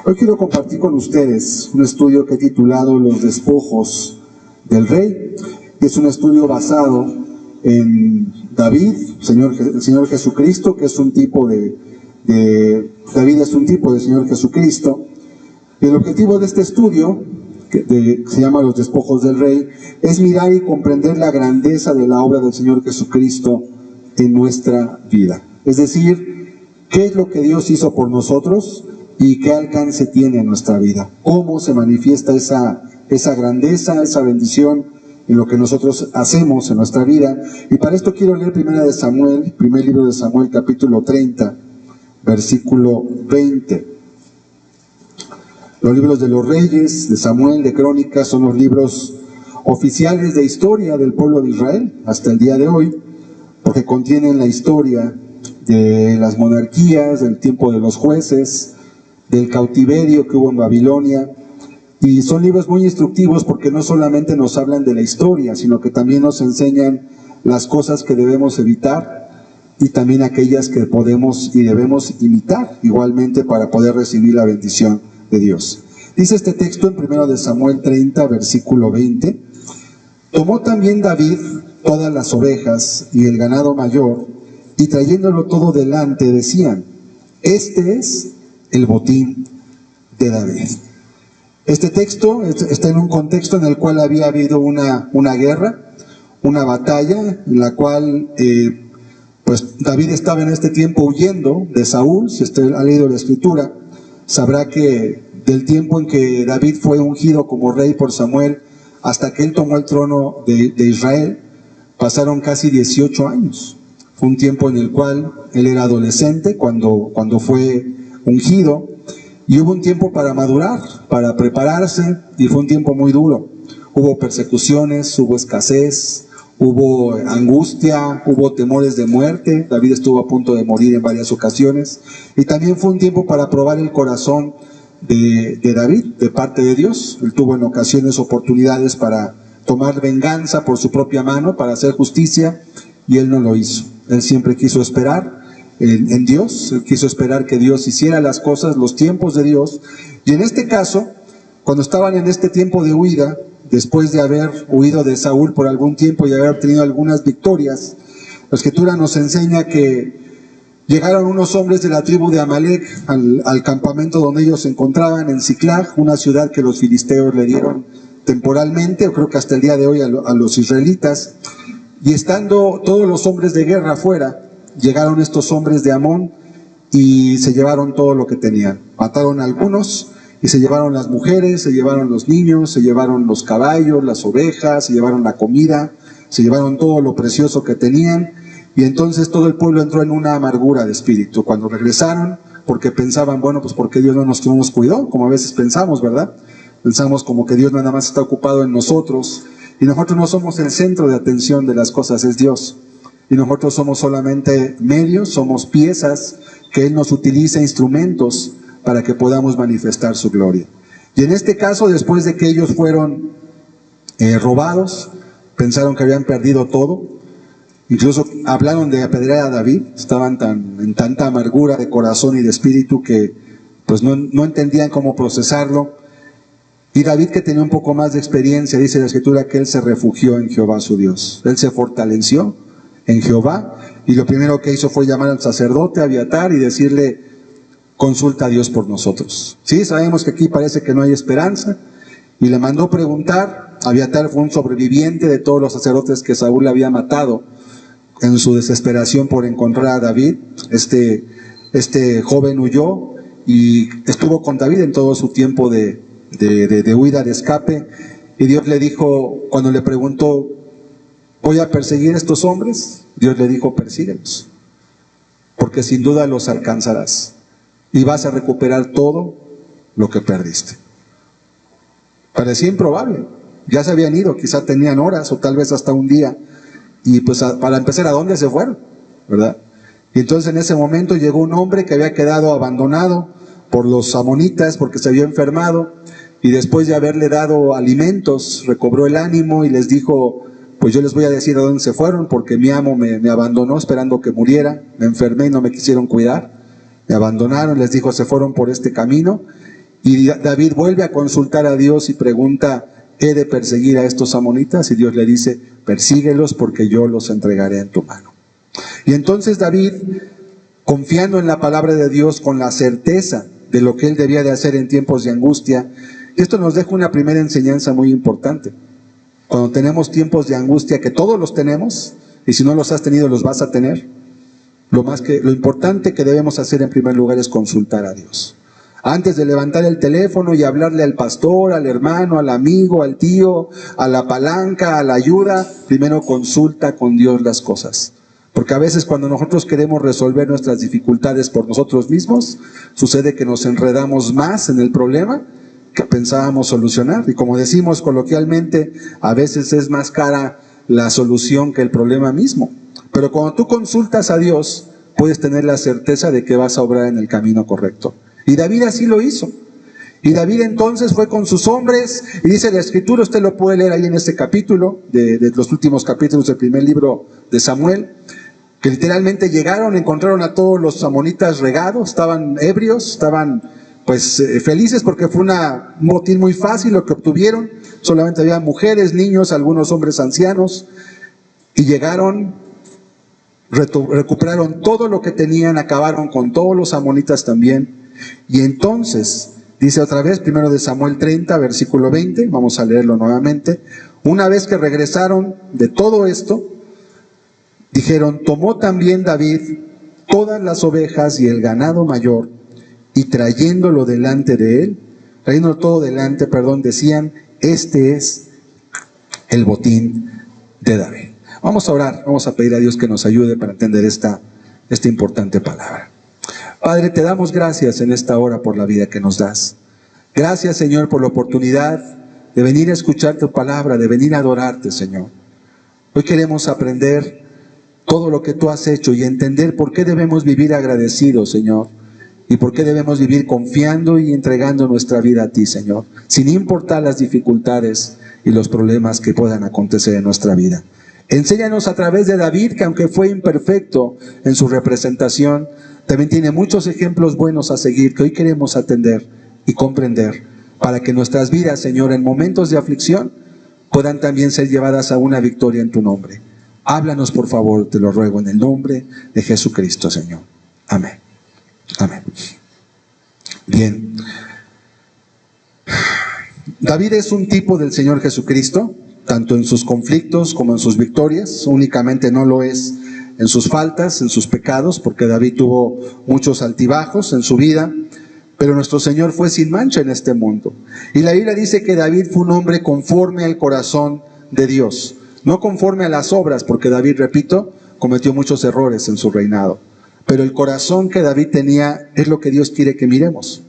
Hoy quiero compartir con ustedes un estudio que he titulado Los despojos del rey. Es un estudio basado en David, el Señor Jesucristo, que es un tipo David es un tipo del Señor Jesucristo. Y el objetivo de este estudio, que se llama Los despojos del rey, es mirar y comprender la grandeza de la obra del Señor Jesucristo en nuestra vida. Es decir, ¿qué es lo que Dios hizo por nosotros y qué alcance tiene en nuestra vida? ¿Cómo se manifiesta esa grandeza, esa bendición en lo que nosotros hacemos en nuestra vida? Y para esto quiero leer primer libro de Samuel, capítulo 30, versículo 20. Los libros de los reyes, de Samuel, de Crónicas, son los libros oficiales de historia del pueblo de Israel hasta el día de hoy, porque contienen la historia de las monarquías, del tiempo de los jueces, del cautiverio que hubo en Babilonia, y son libros muy instructivos porque no solamente nos hablan de la historia, sino que también nos enseñan las cosas que debemos evitar y también aquellas que podemos y debemos imitar igualmente para poder recibir la bendición de Dios. Dice este texto en 1 de Samuel 30, versículo 20: tomó también David todas las ovejas y el ganado mayor, y trayéndolo todo delante decían: este es el botín de David. Este texto está en un contexto en el cual había habido una guerra, una batalla, en la cual pues David estaba en este tiempo huyendo de Saúl. Si usted ha leído la escritura, sabrá que del tiempo en que David fue ungido como rey por Samuel hasta que él tomó el trono de Israel, pasaron casi 18 años. Fue un tiempo en el cual él era adolescente cuando fue ungido, y hubo un tiempo para madurar, para prepararse, y fue un tiempo muy duro. Hubo persecuciones, hubo escasez, hubo angustia, hubo temores de muerte. David estuvo a punto de morir en varias ocasiones, y también fue un tiempo para probar el corazón de David, de parte de Dios. Él tuvo en ocasiones oportunidades para tomar venganza por su propia mano, para hacer justicia, y él no lo hizo. Él siempre quiso esperar en Dios. Él quiso esperar que Dios hiciera las cosas, los tiempos de Dios. Y en este caso, cuando estaban en este tiempo de huida, después de haber huido de Saúl por algún tiempo y haber obtenido algunas victorias, la escritura nos enseña que llegaron unos hombres de la tribu de Amalek al campamento donde ellos se encontraban, en Siclag, una ciudad que los filisteos le dieron temporalmente, yo creo que hasta el día de hoy a los israelitas. Y estando todos los hombres de guerra afuera, llegaron estos hombres de Amón y se llevaron todo lo que tenían. Mataron a algunos y se llevaron las mujeres, se llevaron los niños, se llevaron los caballos, las ovejas, se llevaron la comida, se llevaron todo lo precioso que tenían. Y entonces todo el pueblo entró en una amargura de espíritu cuando regresaron, porque pensaban, bueno, pues ¿por qué Dios no nos cuidó? Como a veces pensamos, ¿verdad? Pensamos como que Dios nada más está ocupado en nosotros, y nosotros no somos el centro de atención de las cosas, es Dios. Y nosotros somos solamente medios, somos piezas que Él nos utiliza, instrumentos para que podamos manifestar su gloria. Y en este caso, después de que ellos fueron robados, pensaron que habían perdido todo. Incluso hablaron de apedrear a David. Estaban en tanta amargura de corazón y de espíritu que pues no entendían cómo procesarlo. Y David, que tenía un poco más de experiencia, dice la escritura que él se refugió en Jehová su Dios. Él se fortaleció en Jehová, y lo primero que hizo fue llamar al sacerdote Abiatar y decirle: consulta a Dios por nosotros. Sí, sabemos que aquí parece que no hay esperanza, y le mandó preguntar. Abiatar fue un sobreviviente de todos los sacerdotes que Saúl había matado en su desesperación por encontrar a David. Este joven huyó y estuvo con David en todo su tiempo de huida, de escape, y Dios le dijo, cuando le preguntó: ¿voy a perseguir a estos hombres? Dios le dijo: persíguelos. porque sin duda los alcanzarás y vas a recuperar todo lo que perdiste. Parecía improbable, ya se habían ido, quizá tenían horas o tal vez hasta un día, y pues para empezar, ¿a dónde se fueron? ¿Verdad? Y entonces en ese momento llegó un hombre que había quedado abandonado por los amonitas porque se había enfermado, y después de haberle dado alimentos, recobró el ánimo y les dijo: pues yo les voy a decir a dónde se fueron, porque mi amo me abandonó esperando que muriera, me enfermé y no me quisieron cuidar, me abandonaron, les dijo: se fueron por este camino. Y David vuelve a consultar a Dios y pregunta: ¿he de perseguir a estos amonitas? Y Dios le dice: persíguelos porque yo los entregaré en tu mano. Y entonces David, confiando en la palabra de Dios, con la certeza de lo que él debía de hacer en tiempos de angustia, esto nos deja una primera enseñanza muy importante. Cuando tenemos tiempos de angustia, que todos los tenemos, y si no los has tenido los vas a tener, lo importante que debemos hacer en primer lugar es consultar a Dios. Antes de levantar el teléfono y hablarle al pastor, al hermano, al amigo, al tío, a la palanca, a la ayuda, primero consulta con Dios las cosas. Porque a veces cuando nosotros queremos resolver nuestras dificultades por nosotros mismos, sucede que nos enredamos más en el problema que pensábamos solucionar. Y como decimos coloquialmente, a veces es más cara la solución que el problema mismo. Pero cuando tú consultas a Dios, puedes tener la certeza de que vas a obrar en el camino correcto. Y David así lo hizo. Y David entonces fue con sus hombres, y dice la Escritura, usted lo puede leer ahí en este capítulo, de los últimos capítulos del primer libro de Samuel, que literalmente llegaron, encontraron a todos los amonitas regados, estaban ebrios, estaban pues felices porque fue un botín muy fácil lo que obtuvieron. Solamente había mujeres, niños, algunos hombres ancianos, y llegaron, recuperaron todo lo que tenían, acabaron con todos los amonitas también. Y entonces, dice otra vez, primero de Samuel 30, versículo 20, vamos a leerlo nuevamente. Una vez que regresaron de todo esto, dijeron: tomó también David todas las ovejas y el ganado mayor, y trayéndolo delante de él, trayéndolo todo delante, decían: este es el botín de David. Vamos a orar, vamos a pedir a Dios que nos ayude para entender esta importante palabra. Padre, te damos gracias en esta hora por la vida que nos das. Gracias, Señor, por la oportunidad de venir a escuchar tu palabra, de venir a adorarte, Señor. Hoy queremos aprender todo lo que tú has hecho y entender por qué debemos vivir agradecidos, Señor, y por qué debemos vivir confiando y entregando nuestra vida a ti, Señor, sin importar las dificultades y los problemas que puedan acontecer en nuestra vida. Enséñanos a través de David, que aunque fue imperfecto en su representación, también tiene muchos ejemplos buenos a seguir que hoy queremos atender y comprender, para que nuestras vidas, Señor, en momentos de aflicción, puedan también ser llevadas a una victoria en tu nombre. Háblanos, por favor, te lo ruego, en el nombre de Jesucristo, Señor. Amén. Amén. Bien. David es un tipo del Señor Jesucristo, tanto en sus conflictos como en sus victorias. Únicamente no lo es en sus faltas, en sus pecados, porque David tuvo muchos altibajos en su vida, pero nuestro Señor fue sin mancha en este mundo. Y la Biblia dice que David fue un hombre conforme al corazón de Dios, no conforme a las obras, porque David, repito, cometió muchos errores en su reinado. Pero el corazón que David tenía es lo que Dios quiere que miremos.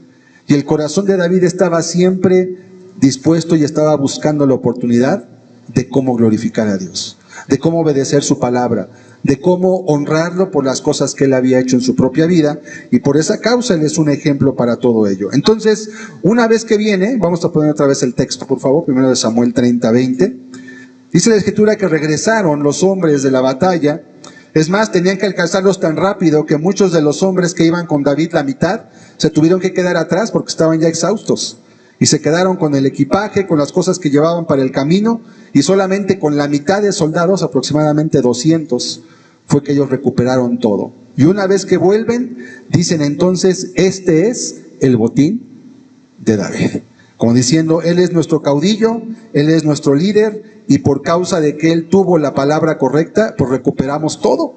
Y el corazón de David estaba siempre dispuesto y estaba buscando la oportunidad de cómo glorificar a Dios, de cómo obedecer su palabra, de cómo honrarlo por las cosas que él había hecho en su propia vida, y por esa causa él es un ejemplo para todo ello. Entonces, una vez que viene, vamos a poner otra vez el texto, por favor, primero de Samuel 30, 20. Dice la Escritura que regresaron los hombres de la batalla. Es más, tenían que alcanzarlos tan rápido que muchos de los hombres que iban con David, la mitad, se tuvieron que quedar atrás porque estaban ya exhaustos. Y se quedaron con el equipaje, con las cosas que llevaban para el camino, y solamente con la mitad de soldados, aproximadamente 200, fue que ellos recuperaron todo. Y una vez que vuelven, dicen entonces: este es el botín de David. Como diciendo, él es nuestro caudillo, él es nuestro líder, y por causa de que él tuvo la palabra correcta, pues recuperamos todo.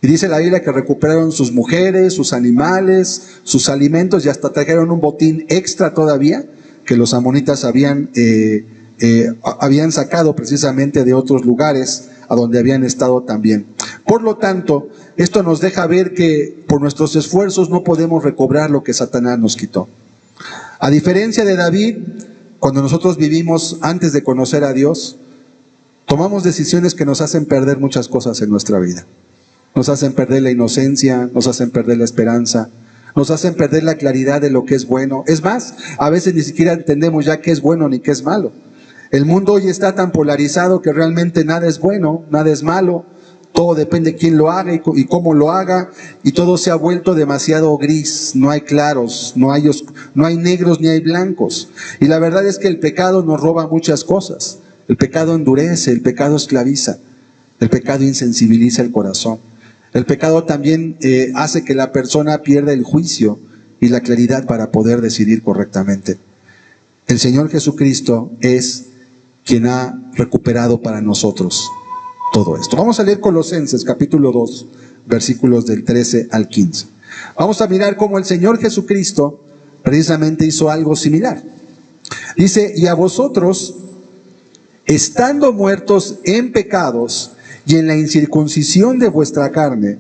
Y dice la Biblia que recuperaron sus mujeres, sus animales, sus alimentos, y hasta trajeron un botín extra todavía, que los amonitas habían sacado precisamente de otros lugares a donde habían estado también. Por lo tanto, esto nos deja ver que por nuestros esfuerzos no podemos recobrar lo que Satanás nos quitó. A diferencia de David, cuando nosotros vivimos antes de conocer a Dios, tomamos decisiones que nos hacen perder muchas cosas en nuestra vida. Nos hacen perder la inocencia, nos hacen perder la esperanza, nos hacen perder la claridad de lo que es bueno. Es más, a veces ni siquiera entendemos ya qué es bueno ni qué es malo. El mundo hoy está tan polarizado que realmente nada es bueno, nada es malo. Todo depende de quién lo haga y cómo lo haga, y todo se ha vuelto demasiado gris. No hay claros, no hay negros ni hay blancos. Y la verdad es que el pecado nos roba muchas cosas. El pecado endurece, el pecado esclaviza, el pecado insensibiliza el corazón. El pecado también hace que la persona pierda el juicio y la claridad para poder decidir correctamente. El Señor Jesucristo es quien ha recuperado para nosotros todo esto. Vamos a leer Colosenses capítulo 2, versículos del 13 al 15. Vamos a mirar cómo el Señor Jesucristo precisamente hizo algo similar. Dice: y a vosotros, estando muertos en pecados y en la incircuncisión de vuestra carne,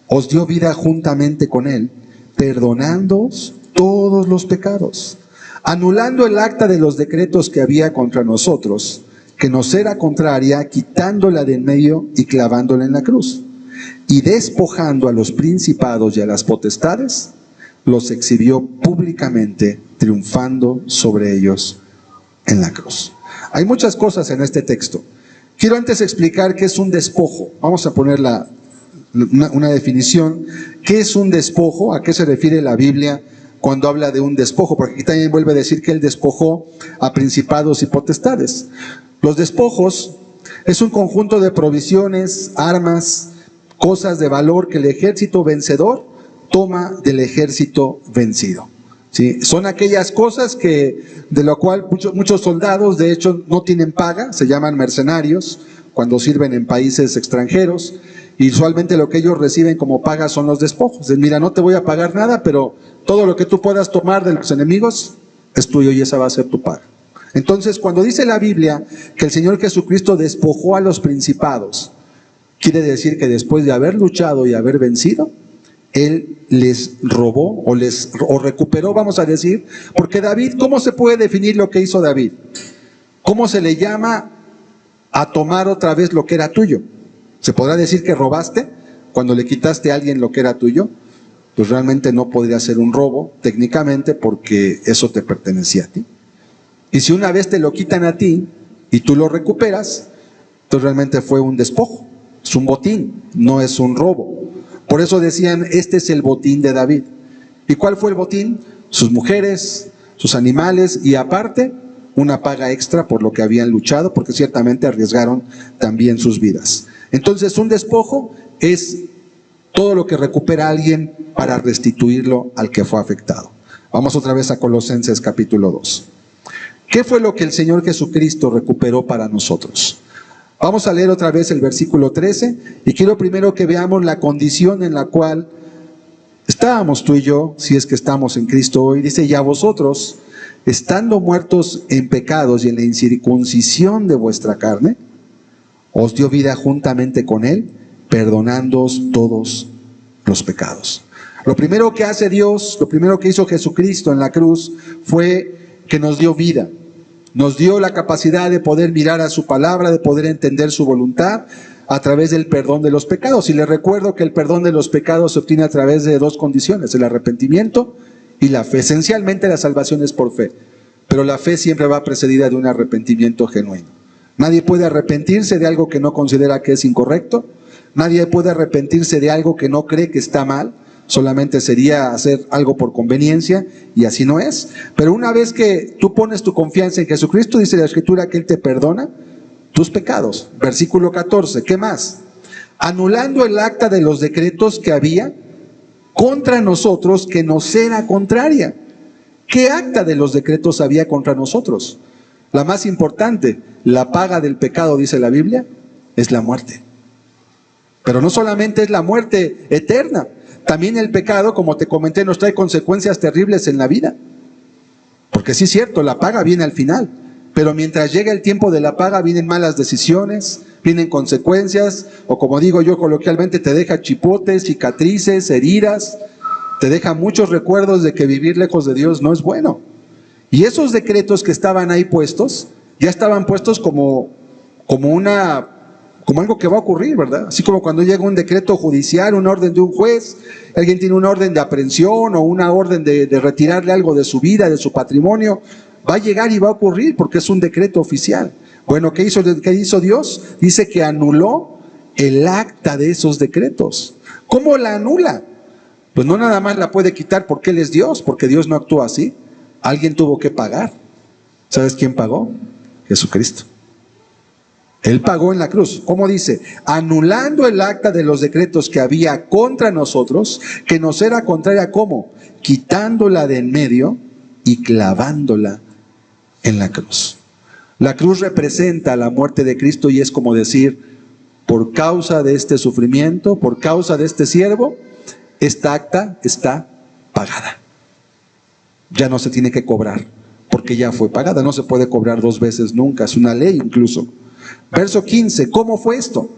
os dio vida juntamente con Él, perdonándoos todos los pecados, anulando el acta de los decretos que había contra nosotros, que nos era contraria, quitándola de en medio y clavándola en la cruz, y despojando a los principados y a las potestades, los exhibió públicamente, triunfando sobre ellos en la cruz. Hay muchas cosas en este texto. Quiero antes explicar qué es un despojo. Vamos a poner una definición. ¿Qué es un despojo? ¿A qué se refiere la Biblia cuando habla de un despojo? Porque aquí también vuelve a decir que Él despojó a principados y potestades. Los despojos es un conjunto de provisiones, armas, cosas de valor que el ejército vencedor toma del ejército vencido. ¿Sí? Son aquellas cosas de lo cual muchos soldados, de hecho, no tienen paga, se llaman mercenarios, cuando sirven en países extranjeros, y usualmente lo que ellos reciben como paga son los despojos. Mira, no te voy a pagar nada, pero todo lo que tú puedas tomar de los enemigos es tuyo y esa va a ser tu paga. Entonces, cuando dice la Biblia que el Señor Jesucristo despojó a los principados, quiere decir que después de haber luchado y haber vencido, Él les robó o recuperó, vamos a decir, porque David, ¿cómo se puede definir lo que hizo David? ¿Cómo se le llama a tomar otra vez lo que era tuyo? ¿Se podrá decir que robaste cuando le quitaste a alguien lo que era tuyo? Pues realmente no podría ser un robo técnicamente, porque eso te pertenecía a ti. Y si una vez te lo quitan a ti y tú lo recuperas, pues realmente fue un despojo, es un botín, no es un robo. Por eso decían, este es el botín de David. ¿Y cuál fue el botín? Sus mujeres, sus animales y aparte una paga extra por lo que habían luchado, porque ciertamente arriesgaron también sus vidas. Entonces, un despojo es todo lo que recupera alguien para restituirlo al que fue afectado. Vamos otra vez a Colosenses capítulo 2. ¿Qué fue lo que el Señor Jesucristo recuperó para nosotros? Vamos a leer otra vez el versículo 13 y quiero primero que veamos la condición en la cual estábamos tú y yo, si es que estamos en Cristo hoy. Dice: y a vosotros, estando muertos en pecados y en la incircuncisión de vuestra carne, os dio vida juntamente con Él, perdonándoos todos los pecados. Lo primero que hace Dios, lo primero que hizo Jesucristo en la cruz fue que nos dio vida, nos dio la capacidad de poder mirar a su palabra, de poder entender su voluntad a través del perdón de los pecados. Y les recuerdo que el perdón de los pecados se obtiene a través de dos condiciones: el arrepentimiento y la fe. Esencialmente la salvación es por fe, pero la fe siempre va precedida de un arrepentimiento genuino. Nadie puede arrepentirse de algo que no considera que es incorrecto, nadie puede arrepentirse de algo que no cree que está mal. Solamente sería hacer algo por conveniencia, y así no es. Pero una vez que tú pones tu confianza en Jesucristo, dice la Escritura que Él te perdona tus pecados. Versículo 14, ¿qué más? Anulando el acta de los decretos que había contra nosotros, que nos era contraria. ¿Qué acta de los decretos había contra nosotros? La más importante, la paga del pecado, dice la Biblia, es la muerte. Pero no solamente es la muerte eterna, también el pecado, como te comenté, nos trae consecuencias terribles en la vida. Porque sí es cierto, la paga viene al final, Pero mientras llega el tiempo de la paga, vienen malas decisiones, vienen consecuencias, o como digo yo coloquialmente, te deja chipotes, cicatrices, heridas, te deja muchos recuerdos de que vivir lejos de Dios no es bueno. Y esos decretos que estaban ahí puestos, ya estaban puestos como algo que va a ocurrir, ¿verdad? Así como cuando llega un decreto judicial, una orden de un juez, alguien tiene una orden de aprehensión o una orden de retirarle algo de su vida, de su patrimonio, va a llegar y va a ocurrir porque es un decreto oficial. Bueno, ¿qué hizo Dios? Dice que anuló el acta de esos decretos. ¿Cómo la anula? Pues no nada más la puede quitar porque Él es Dios, porque Dios no actúa así. Alguien tuvo que pagar. ¿Sabes quién pagó? Jesucristo. Él pagó en la cruz. ¿Cómo dice? Anulando el acta de los decretos que había contra nosotros, que nos era contraria, ¿cómo? Quitándola de en medio y clavándola en la cruz. La cruz representa la muerte de Cristo y es como decir, por causa de este sufrimiento, por causa de este siervo, esta acta está pagada. Ya no se tiene que cobrar, porque ya fue pagada. No se puede cobrar dos veces nunca, es una ley incluso. Verso 15, ¿cómo fue esto?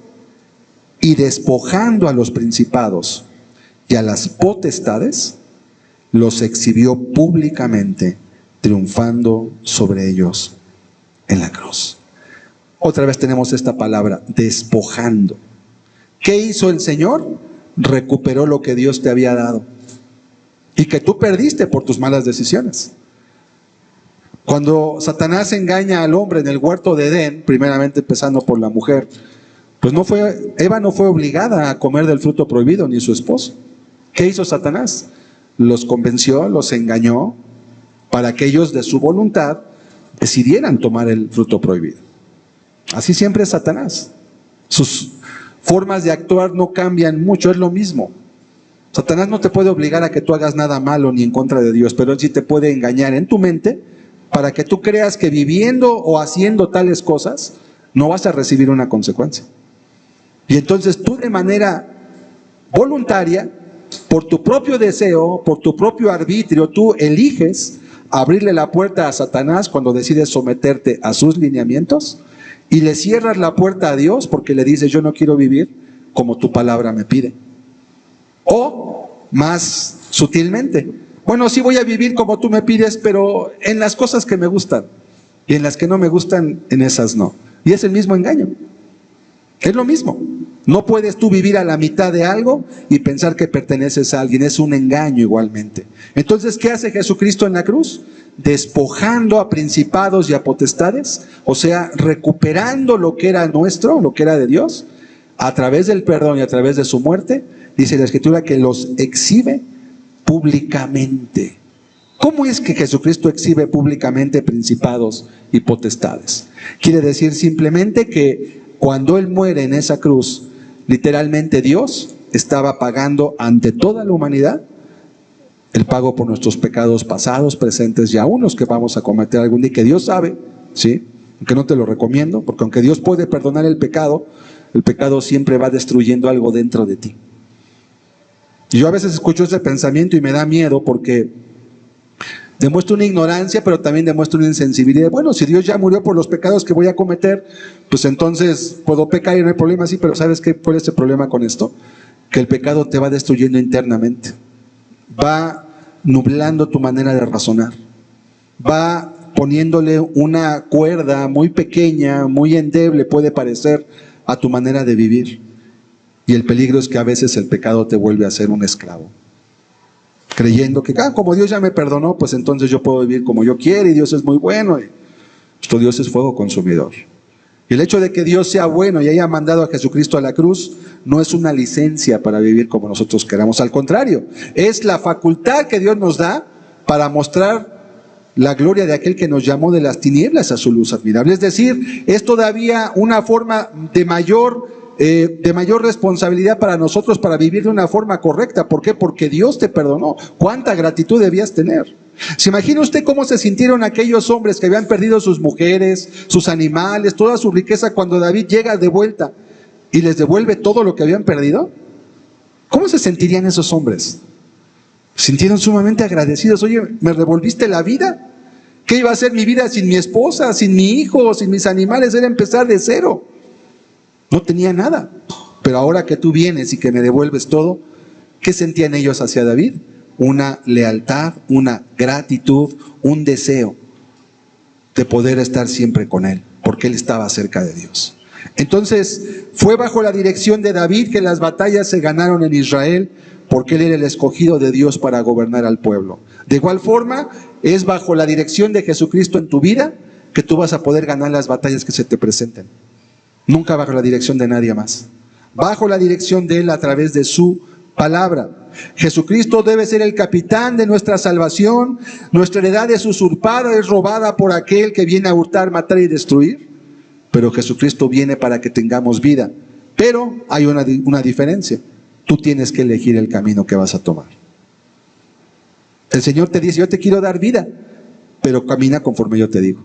Y despojando a los principados y a las potestades, los exhibió públicamente, triunfando sobre ellos en la cruz. Otra vez tenemos esta palabra, despojando. ¿Qué hizo el Señor? Recuperó lo que Dios te había dado y que tú perdiste por tus malas decisiones. Cuando Satanás engaña al hombre en el huerto de Edén, primeramente empezando por la mujer, pues Eva no fue obligada a comer del fruto prohibido, ni su esposo. ¿Qué hizo Satanás? Los convenció, los engañó, para que ellos de su voluntad decidieran tomar el fruto prohibido. Así siempre es Satanás. Sus formas de actuar no cambian mucho, es lo mismo. Satanás no te puede obligar a que tú hagas nada malo ni en contra de Dios, pero él sí te puede engañar en tu mente para que tú creas que viviendo o haciendo tales cosas no vas a recibir una consecuencia. Y entonces tú de manera voluntaria, por tu propio deseo, por tu propio arbitrio, tú eliges abrirle la puerta a Satanás cuando decides someterte a sus lineamientos y le cierras la puerta a Dios porque le dices, yo no quiero vivir como tu palabra me pide. O más sutilmente, bueno, sí voy a vivir como tú me pides, pero en las cosas que me gustan y en las que no me gustan, en esas no. Y es el mismo engaño. Es lo mismo. No puedes tú vivir a la mitad de algo y pensar que perteneces a alguien. Es un engaño igualmente. Entonces, ¿qué hace Jesucristo en la cruz? Despojando a principados y a potestades, o sea, recuperando lo que era nuestro, lo que era de Dios, a través del perdón y a través de su muerte, dice la Escritura que los exhibe públicamente. ¿Cómo es que Jesucristo exhibe públicamente principados y potestades? Quiere decir simplemente que cuando Él muere en esa cruz, literalmente Dios estaba pagando ante toda la humanidad el pago por nuestros pecados pasados, presentes y aún los que vamos a cometer algún día, que Dios sabe, ¿sí? Aunque no te lo recomiendo, porque aunque Dios puede perdonar el pecado siempre va destruyendo algo dentro de ti. Y yo a veces escucho ese pensamiento y me da miedo porque demuestra una ignorancia, pero también demuestra una insensibilidad. Bueno, si Dios ya murió por los pecados que voy a cometer, pues entonces puedo pecar y no hay problema. Sí, pero ¿sabes qué? ¿Cuál es el problema con esto? Que el pecado te va destruyendo internamente. Va nublando tu manera de razonar. Va poniéndole una cuerda muy pequeña, muy endeble, puede parecer, a tu manera de vivir. Y el peligro es que a veces el pecado te vuelve a ser un esclavo. Creyendo que, como Dios ya me perdonó, pues entonces yo puedo vivir como yo quiero y Dios es muy bueno. Nuestro Dios es fuego consumidor. Y el hecho de que Dios sea bueno y haya mandado a Jesucristo a la cruz no es una licencia para vivir como nosotros queramos. Al contrario, es la facultad que Dios nos da para mostrar la gloria de aquel que nos llamó de las tinieblas a su luz admirable. Es decir, es todavía una forma de mayor responsabilidad para nosotros para vivir de una forma correcta. ¿Por qué? Porque Dios te perdonó. ¿Cuánta gratitud debías tener? ¿Se imagina usted cómo se sintieron aquellos hombres que habían perdido sus mujeres, sus animales, toda su riqueza cuando David llega de vuelta y les devuelve todo lo que habían perdido? ¿Cómo se sentirían esos hombres? Se sintieron sumamente agradecidos. Oye, ¿me devolviste la vida? ¿Qué iba a ser mi vida sin mi esposa, sin mi hijo, sin mis animales? Era empezar de cero. No tenía nada. Pero ahora que tú vienes y que me devuelves todo, ¿qué sentían ellos hacia David? Una lealtad, una gratitud, un deseo de poder estar siempre con él, porque él estaba cerca de Dios. Entonces, fue bajo la dirección de David que las batallas se ganaron en Israel, porque él era el escogido de Dios para gobernar al pueblo. De igual forma, es bajo la dirección de Jesucristo en tu vida que tú vas a poder ganar las batallas que se te presenten. Nunca bajo la dirección de nadie más. Bajo la dirección de él a través de su palabra. Jesucristo debe ser el capitán de nuestra salvación. Nuestra heredad es usurpada, es robada por aquel que viene a hurtar, matar y destruir. Pero Jesucristo viene para que tengamos vida. Pero hay una diferencia. Tú tienes que elegir el camino que vas a tomar. El Señor te dice, yo te quiero dar vida, pero camina conforme yo te digo.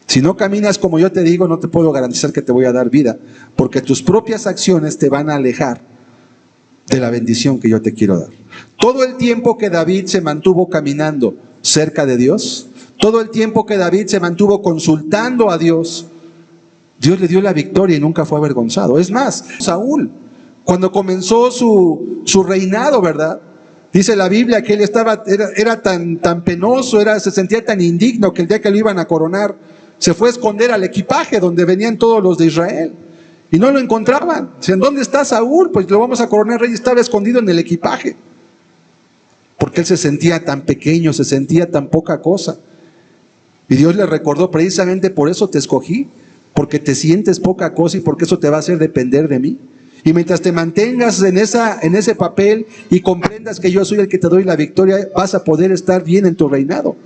Si no caminas como yo te digo, no te puedo garantizar que te voy a dar vida, porque tus propias acciones te van a alejar de la bendición que yo te quiero dar. Todo el tiempo que David se mantuvo caminando cerca de Dios, todo el tiempo que David se mantuvo consultando a Dios, Dios le dio la victoria y nunca fue avergonzado. Es más, Saúl, cuando comenzó su reinado, ¿verdad? Dice la Biblia que él era tan penoso, se sentía tan indigno que el día que lo iban a coronar, se fue a esconder al equipaje donde venían todos los de Israel. Y no lo encontraban. Dicen, ¿dónde está Saúl? Pues lo vamos a coronar rey. Estaba escondido en el equipaje. Porque él se sentía tan pequeño, se sentía tan poca cosa. Y Dios le recordó, precisamente por eso te escogí, porque te sientes poca cosa y porque eso te va a hacer depender de mí. Y mientras te mantengas en ese papel y comprendas que yo soy el que te doy la victoria, vas a poder estar bien en tu reinado.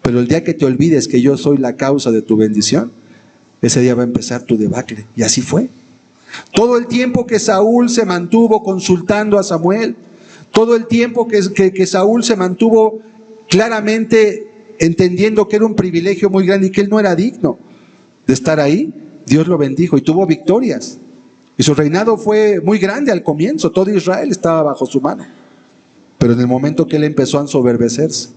Pero el día que te olvides que yo soy la causa de tu bendición, ese día va a empezar tu debacle. Y así fue. Todo el tiempo que Saúl se mantuvo consultando a Samuel, todo el tiempo que Saúl se mantuvo claramente entendiendo que era un privilegio muy grande y que él no era digno de estar ahí, Dios lo bendijo y tuvo victorias. Y su reinado fue muy grande al comienzo, todo Israel estaba bajo su mano. Pero en el momento que él empezó a ensoberbecerse,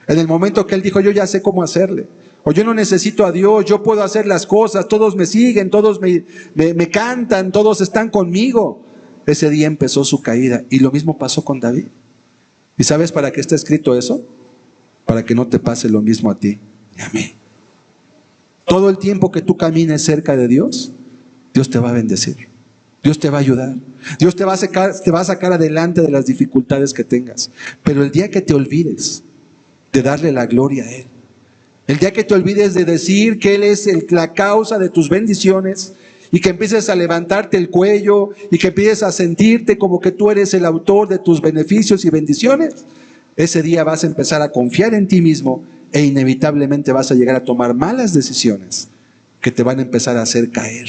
en el momento que él dijo, yo ya sé cómo hacerle, o yo no necesito a Dios, yo puedo hacer las cosas, todos me siguen, todos me cantan, todos están conmigo. Ese día empezó su caída y lo mismo pasó con David. ¿Y sabes para qué está escrito eso? Para que no te pase lo mismo a ti y a mí. Todo el tiempo que tú camines cerca de Dios, Dios te va a bendecir. Dios te va a ayudar. Dios te va a sacar adelante de las dificultades que tengas. Pero el día que te olvides de darle la gloria a Él, el día que te olvides de decir que Él es la causa de tus bendiciones y que empieces a levantarte el cuello y que empieces a sentirte como que tú eres el autor de tus beneficios y bendiciones, ese día vas a empezar a confiar en ti mismo e inevitablemente vas a llegar a tomar malas decisiones que te van a empezar a hacer caer.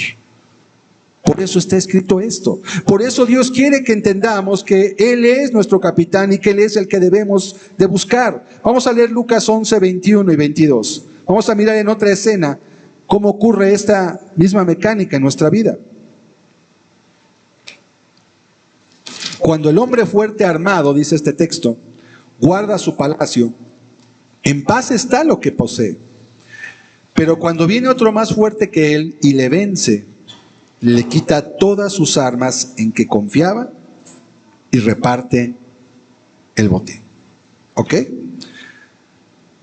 Por eso está escrito esto. Por eso Dios quiere que entendamos que Él es nuestro capitán y que Él es el que debemos de buscar. Vamos a leer Lucas 11, 21 y 22. Vamos a mirar en otra escena cómo ocurre esta misma mecánica en nuestra vida. Cuando el hombre fuerte armado, dice este texto, guarda su palacio, en paz está lo que posee. Pero cuando viene otro más fuerte que él y le vence, le quita todas sus armas en que confiaba y reparte el botín. ¿Ok?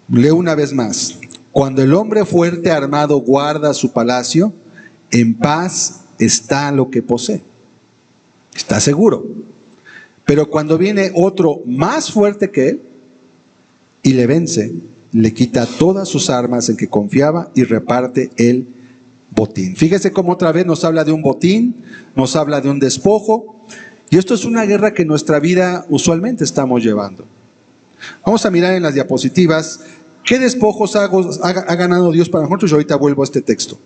Leo una vez más. Cuando el hombre fuerte armado guarda su palacio, en paz está lo que posee. Está seguro. Pero cuando viene otro más fuerte que él y le vence, le quita todas sus armas en que confiaba y reparte el botín. Fíjese cómo otra vez nos habla de un botín, nos habla de un despojo, y esto es una guerra que en nuestra vida usualmente estamos llevando. Vamos a mirar en las diapositivas qué despojos ha ganado Dios para nosotros, y ahorita vuelvo a este texto.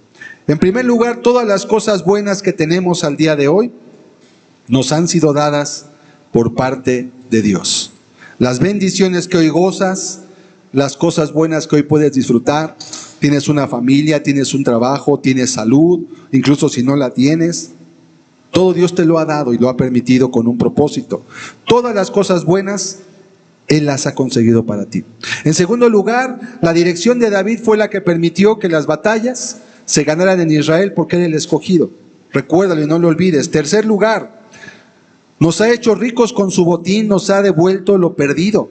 En primer lugar, todas las cosas buenas que tenemos al día de hoy nos han sido dadas por parte de Dios. Las bendiciones que hoy gozas, las cosas buenas que hoy puedes disfrutar, tienes una familia, tienes un trabajo, tienes salud, incluso si no la tienes, todo Dios te lo ha dado y lo ha permitido con un propósito. Todas las cosas buenas Él las ha conseguido para ti. En segundo lugar, la dirección de David fue la que permitió que las batallas se ganaran en Israel porque era el escogido. Recuérdalo y no lo olvides. Tercer lugar, nos ha hecho ricos con su botín, nos ha devuelto lo perdido.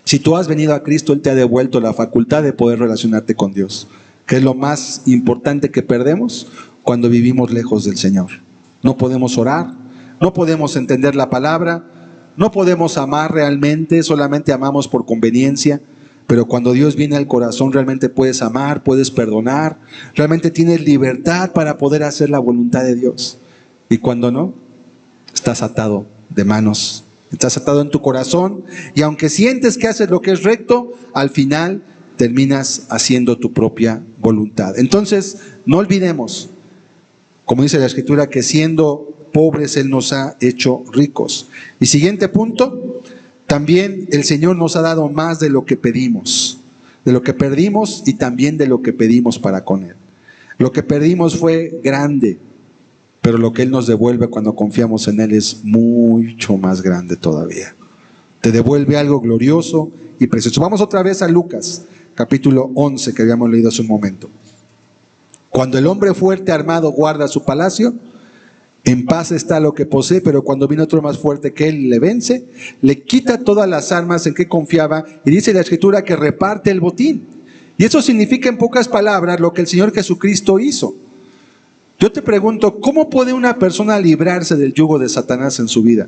Si tú has venido a Cristo, Él te ha devuelto la facultad de poder relacionarte con Dios, que es lo más importante que perdemos cuando vivimos lejos del Señor. No podemos orar, no podemos entender la palabra, no podemos amar realmente, solamente amamos por conveniencia. Pero cuando Dios viene al corazón, realmente puedes amar, puedes perdonar, realmente tienes libertad para poder hacer la voluntad de Dios. Y cuando no, estás atado de manos, estás atado en tu corazón, y aunque sientes que haces lo que es recto, al final terminas haciendo tu propia voluntad. Entonces, no olvidemos, como dice la Escritura, que siendo pobres Él nos ha hecho ricos. Y siguiente punto, también el Señor nos ha dado más de lo que pedimos, de lo que perdimos y también de lo que pedimos para con Él. Lo que perdimos fue grande, pero lo que Él nos devuelve cuando confiamos en Él es mucho más grande todavía. Te devuelve algo glorioso y precioso. Vamos otra vez a Lucas, capítulo 11, que habíamos leído hace un momento. Cuando el hombre fuerte armado guarda su palacio, en paz está lo que posee, pero cuando viene otro más fuerte que él le vence, le quita todas las armas en que confiaba, y dice la Escritura que reparte el botín. Y eso significa en pocas palabras lo que el Señor Jesucristo hizo. Yo te pregunto, ¿cómo puede una persona librarse del yugo de Satanás en su vida?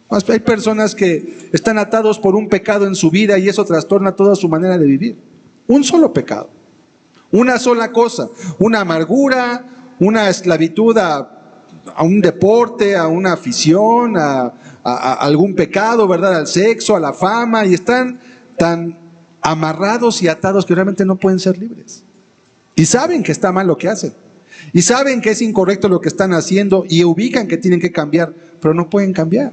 Hay personas que están atados por un pecado en su vida y eso trastorna toda su manera de vivir. Un solo pecado, una sola cosa, una amargura, una esclavitud a un deporte, a una afición, a algún pecado, ¿verdad? Al sexo, a la fama, y están tan amarrados y atados que realmente no pueden ser libres. Y saben que está mal lo que hacen. Y saben que es incorrecto lo que están haciendo y ubican que tienen que cambiar, pero no pueden cambiar.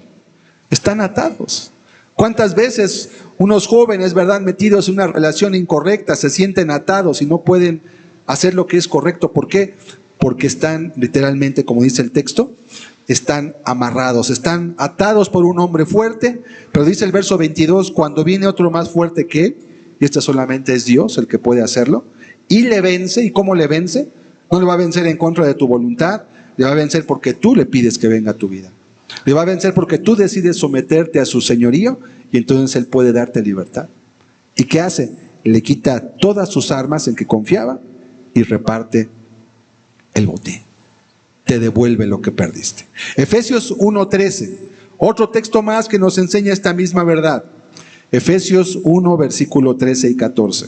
Están atados. ¿Cuántas veces unos jóvenes, ¿verdad?, metidos en una relación incorrecta, se sienten atados y no pueden hacer lo que es correcto? ¿Por qué? Porque están literalmente, como dice el texto, están amarrados, están atados por un hombre fuerte, pero dice el verso 22, cuando viene otro más fuerte que él, y este solamente es Dios el que puede hacerlo, y le vence. ¿Y cómo le vence? No le va a vencer en contra de tu voluntad, le va a vencer porque tú le pides que venga a tu vida. Le va a vencer porque tú decides someterte a su señorío, y entonces Él puede darte libertad. ¿Y qué hace? Le quita todas sus armas en que confiaba y reparte el botín. Te devuelve lo que perdiste. Efesios 1:13, otro texto más que nos enseña esta misma verdad. Efesios 1, versículo 13 y 14.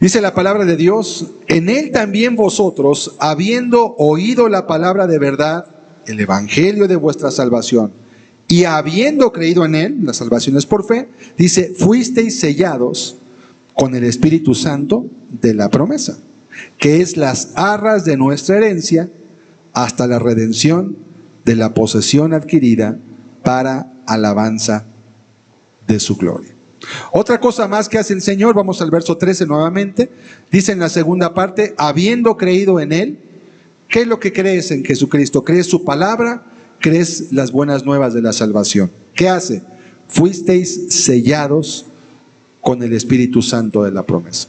Dice la palabra de Dios: en Él también vosotros, habiendo oído la palabra de verdad, el evangelio de vuestra salvación, y habiendo creído en Él, la salvación es por fe, dice, fuisteis sellados con el Espíritu Santo de la promesa, que es las arras de nuestra herencia, hasta la redención de la posesión adquirida para alabanza de su gloria. Otra cosa más que hace el Señor, vamos al verso 13 nuevamente, dice en la segunda parte, habiendo creído en Él. ¿Qué es lo que crees en Jesucristo? ¿Crees su palabra? ¿Crees las buenas nuevas de la salvación? ¿Qué hace? Fuisteis sellados con el Espíritu Santo de la promesa.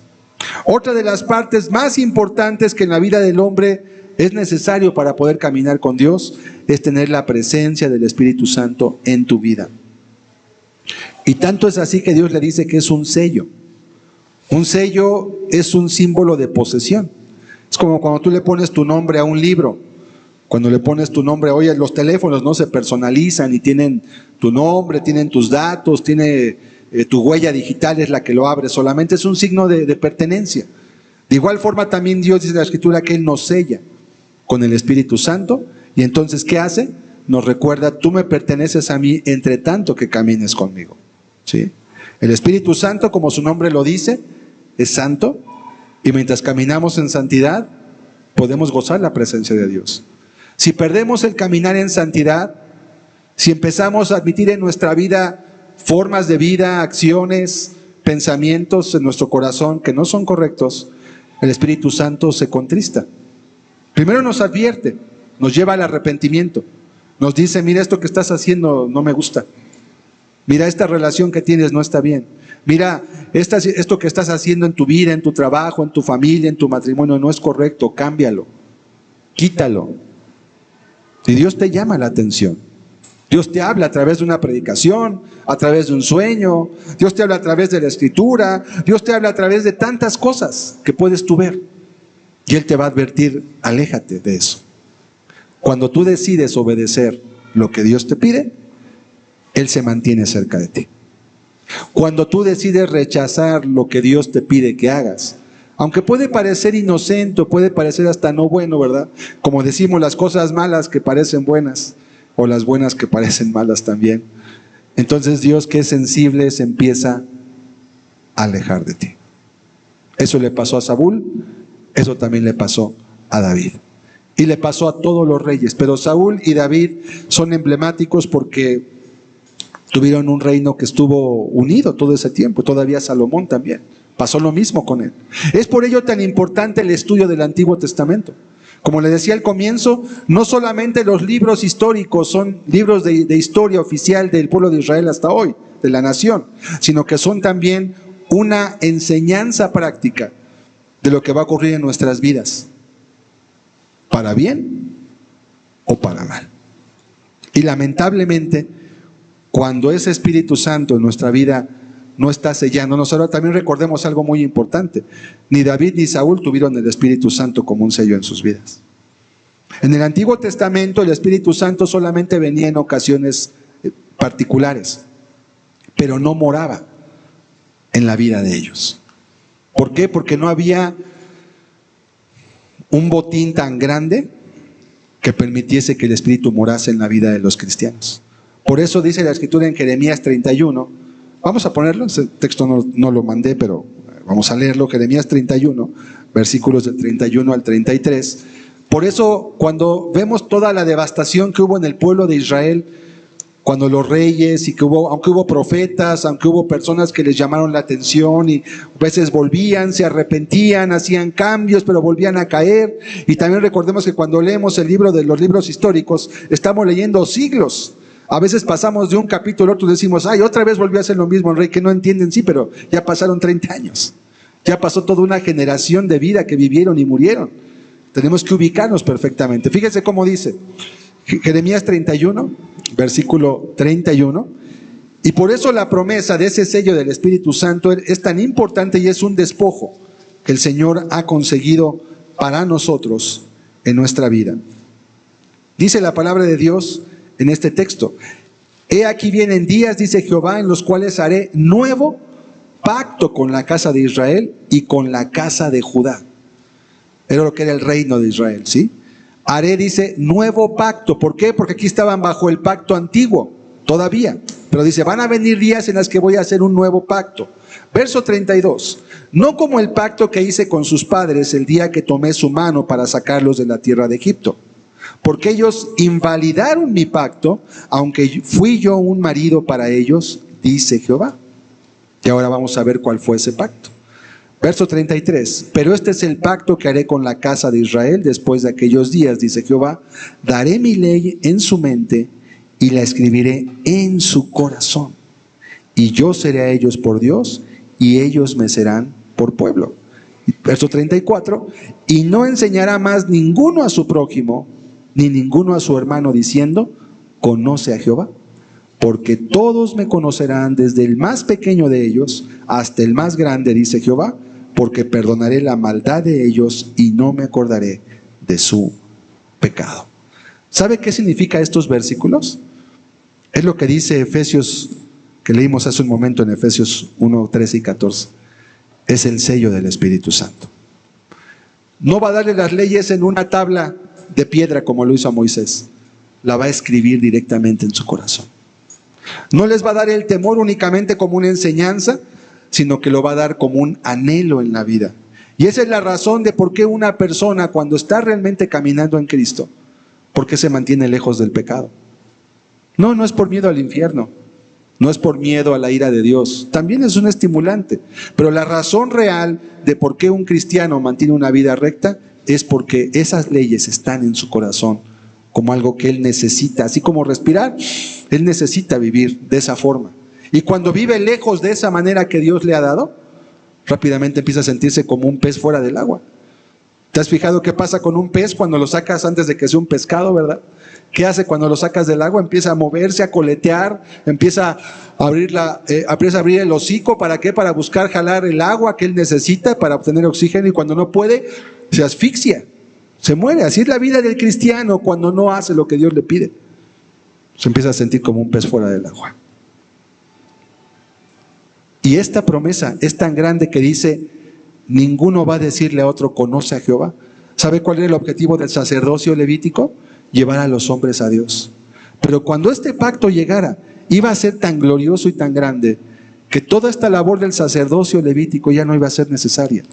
Otra de las partes más importantes que en la vida del hombre es necesario para poder caminar con Dios es tener la presencia del Espíritu Santo en tu vida. Y tanto es así que Dios le dice que es un sello. Un sello es un símbolo de posesión. Es como cuando tú le pones tu nombre a un libro. Cuando le pones tu nombre, oye, los teléfonos no se personalizan y tienen tu nombre, tienen tus datos, tiene tu huella digital, es la que lo abre. Solamente es un signo de pertenencia. De igual forma también Dios dice en la Escritura que Él nos sella con el Espíritu Santo. Y entonces, ¿qué hace? Nos recuerda, tú me perteneces a mí entre tanto que camines conmigo. ¿Sí? El Espíritu Santo, como su nombre lo dice, es santo. Y mientras caminamos en santidad, podemos gozar la presencia de Dios. Si perdemos el caminar en santidad, si empezamos a admitir en nuestra vida formas de vida, acciones, pensamientos en nuestro corazón que no son correctos, el Espíritu Santo se contrista. Primero nos advierte, nos lleva al arrepentimiento. Nos dice, mira, esto que estás haciendo no me gusta. Mira, esta relación que tienes no está bien. Mira, esto que estás haciendo en tu vida, en tu trabajo, en tu familia, en tu matrimonio, no es correcto. Cámbialo. Quítalo. Y Dios te llama la atención. Dios te habla a través de una predicación, a través de un sueño. Dios te habla a través de la escritura. Dios te habla a través de tantas cosas que puedes tú ver. Y Él te va a advertir, aléjate de eso. Cuando tú decides obedecer lo que Dios te pide, Él se mantiene cerca de ti. Cuando tú decides rechazar lo que Dios te pide que hagas, aunque puede parecer inocente, puede parecer hasta no bueno, ¿verdad? Como decimos, las cosas malas que parecen buenas, o las buenas que parecen malas también. Entonces Dios, que es sensible, se empieza a alejar de ti. Eso le pasó a Saúl, eso también le pasó a David. Y le pasó a todos los reyes. Pero Saúl y David son emblemáticos porque tuvieron un reino que estuvo unido todo ese tiempo. Todavía Salomón también. Pasó lo mismo con él. Es por ello tan importante el estudio del Antiguo Testamento. Como le decía al comienzo, no solamente los libros históricos son libros de historia oficial del pueblo de Israel hasta hoy, de la nación, sino que son también una enseñanza práctica de lo que va a ocurrir en nuestras vidas, para bien o para mal. Y lamentablemente, cuando ese Espíritu Santo en nuestra vida no está sellándonos, ahora también recordemos algo muy importante: ni David ni Saúl tuvieron el Espíritu Santo como un sello en sus vidas. En el Antiguo Testamento el Espíritu Santo solamente venía en ocasiones particulares, pero no moraba en la vida de ellos. ¿Por qué? Porque no había un botín tan grande que permitiese que el Espíritu morase en la vida de los cristianos. Por eso dice la Escritura en Jeremías 31, vamos a ponerlo, ese texto no lo mandé, pero vamos a leerlo, Jeremías 31, versículos del 31 al 33. Por eso, cuando vemos toda la devastación que hubo en el pueblo de Israel, cuando los reyes, y que aunque hubo profetas, aunque hubo personas que les llamaron la atención y a veces volvían, se arrepentían, hacían cambios, pero volvían a caer. Y también recordemos que cuando leemos el libro de los libros históricos, estamos leyendo siglos. A veces pasamos de un capítulo a otro y decimos, ay, otra vez volvió a hacer lo mismo el rey, que no entienden, sí, pero ya pasaron 30 años. Ya pasó toda una generación de vida que vivieron y murieron. Tenemos que ubicarnos perfectamente. Fíjense cómo dice Jeremías 31, versículo 31. Y por eso la promesa de ese sello del Espíritu Santo es tan importante y es un despojo que el Señor ha conseguido para nosotros en nuestra vida. Dice la palabra de Dios en este texto: he aquí vienen días, dice Jehová, en los cuales haré nuevo pacto con la casa de Israel y con la casa de Judá. Era lo que era el reino de Israel, ¿sí? Haré, dice, nuevo pacto. ¿Por qué? Porque aquí estaban bajo el pacto antiguo, todavía. Pero dice, van a venir días en los que voy a hacer un nuevo pacto. Verso 32. No como el pacto que hice con sus padres el día que tomé su mano para sacarlos de la tierra de Egipto. Porque ellos invalidaron mi pacto, aunque fui yo un marido para ellos, dice Jehová. Y ahora vamos a ver cuál fue ese pacto. Verso 33, pero este es el pacto que haré con la casa de Israel después de aquellos días, dice Jehová. Daré mi ley en su mente y la escribiré en su corazón. Y yo seré a ellos por Dios y ellos me serán por pueblo. Verso 34, y no enseñará más ninguno a su prójimo, ni ninguno a su hermano, diciendo, conoce a Jehová. Porque todos me conocerán, desde el más pequeño de ellos hasta el más grande, dice Jehová, porque perdonaré la maldad de ellos y no me acordaré de su pecado. ¿Sabe qué significa estos versículos? Es lo que dice Efesios, que leímos hace un momento en Efesios 1, 13 y 14. Es el sello del Espíritu Santo. No va a darle las leyes en una tabla de piedra como lo hizo a Moisés. La va a escribir directamente en su corazón. No les va a dar el temor únicamente como una enseñanza, sino que lo va a dar como un anhelo en la vida. Y esa es la razón de por qué una persona, cuando está realmente caminando en Cristo, ¿por qué se mantiene lejos del pecado? No es por miedo al infierno, no es por miedo a la ira de Dios, también es un estimulante, pero la razón real de por qué un cristiano mantiene una vida recta es porque esas leyes están en su corazón como algo que él necesita, así como respirar, él necesita vivir de esa forma. Y cuando vive lejos de esa manera que Dios le ha dado, rápidamente empieza a sentirse como un pez fuera del agua. ¿Te has fijado qué pasa con un pez cuando lo sacas antes de que sea un pescado, verdad? ¿Qué hace cuando lo sacas del agua? Empieza a moverse, a coletear, empieza a abrir el hocico. ¿Para qué? Para buscar jalar el agua que él necesita para obtener oxígeno, y cuando no puede, se asfixia, se muere. Así es la vida del cristiano cuando no hace lo que Dios le pide. Se empieza a sentir como un pez fuera del agua. Y esta promesa es tan grande que dice, ninguno va a decirle a otro, conoce a Jehová. ¿Sabe cuál era el objetivo del sacerdocio levítico? Llevar a los hombres a Dios. Pero cuando este pacto llegara, iba a ser tan glorioso y tan grande que toda esta labor del sacerdocio levítico ya no iba a ser necesaria,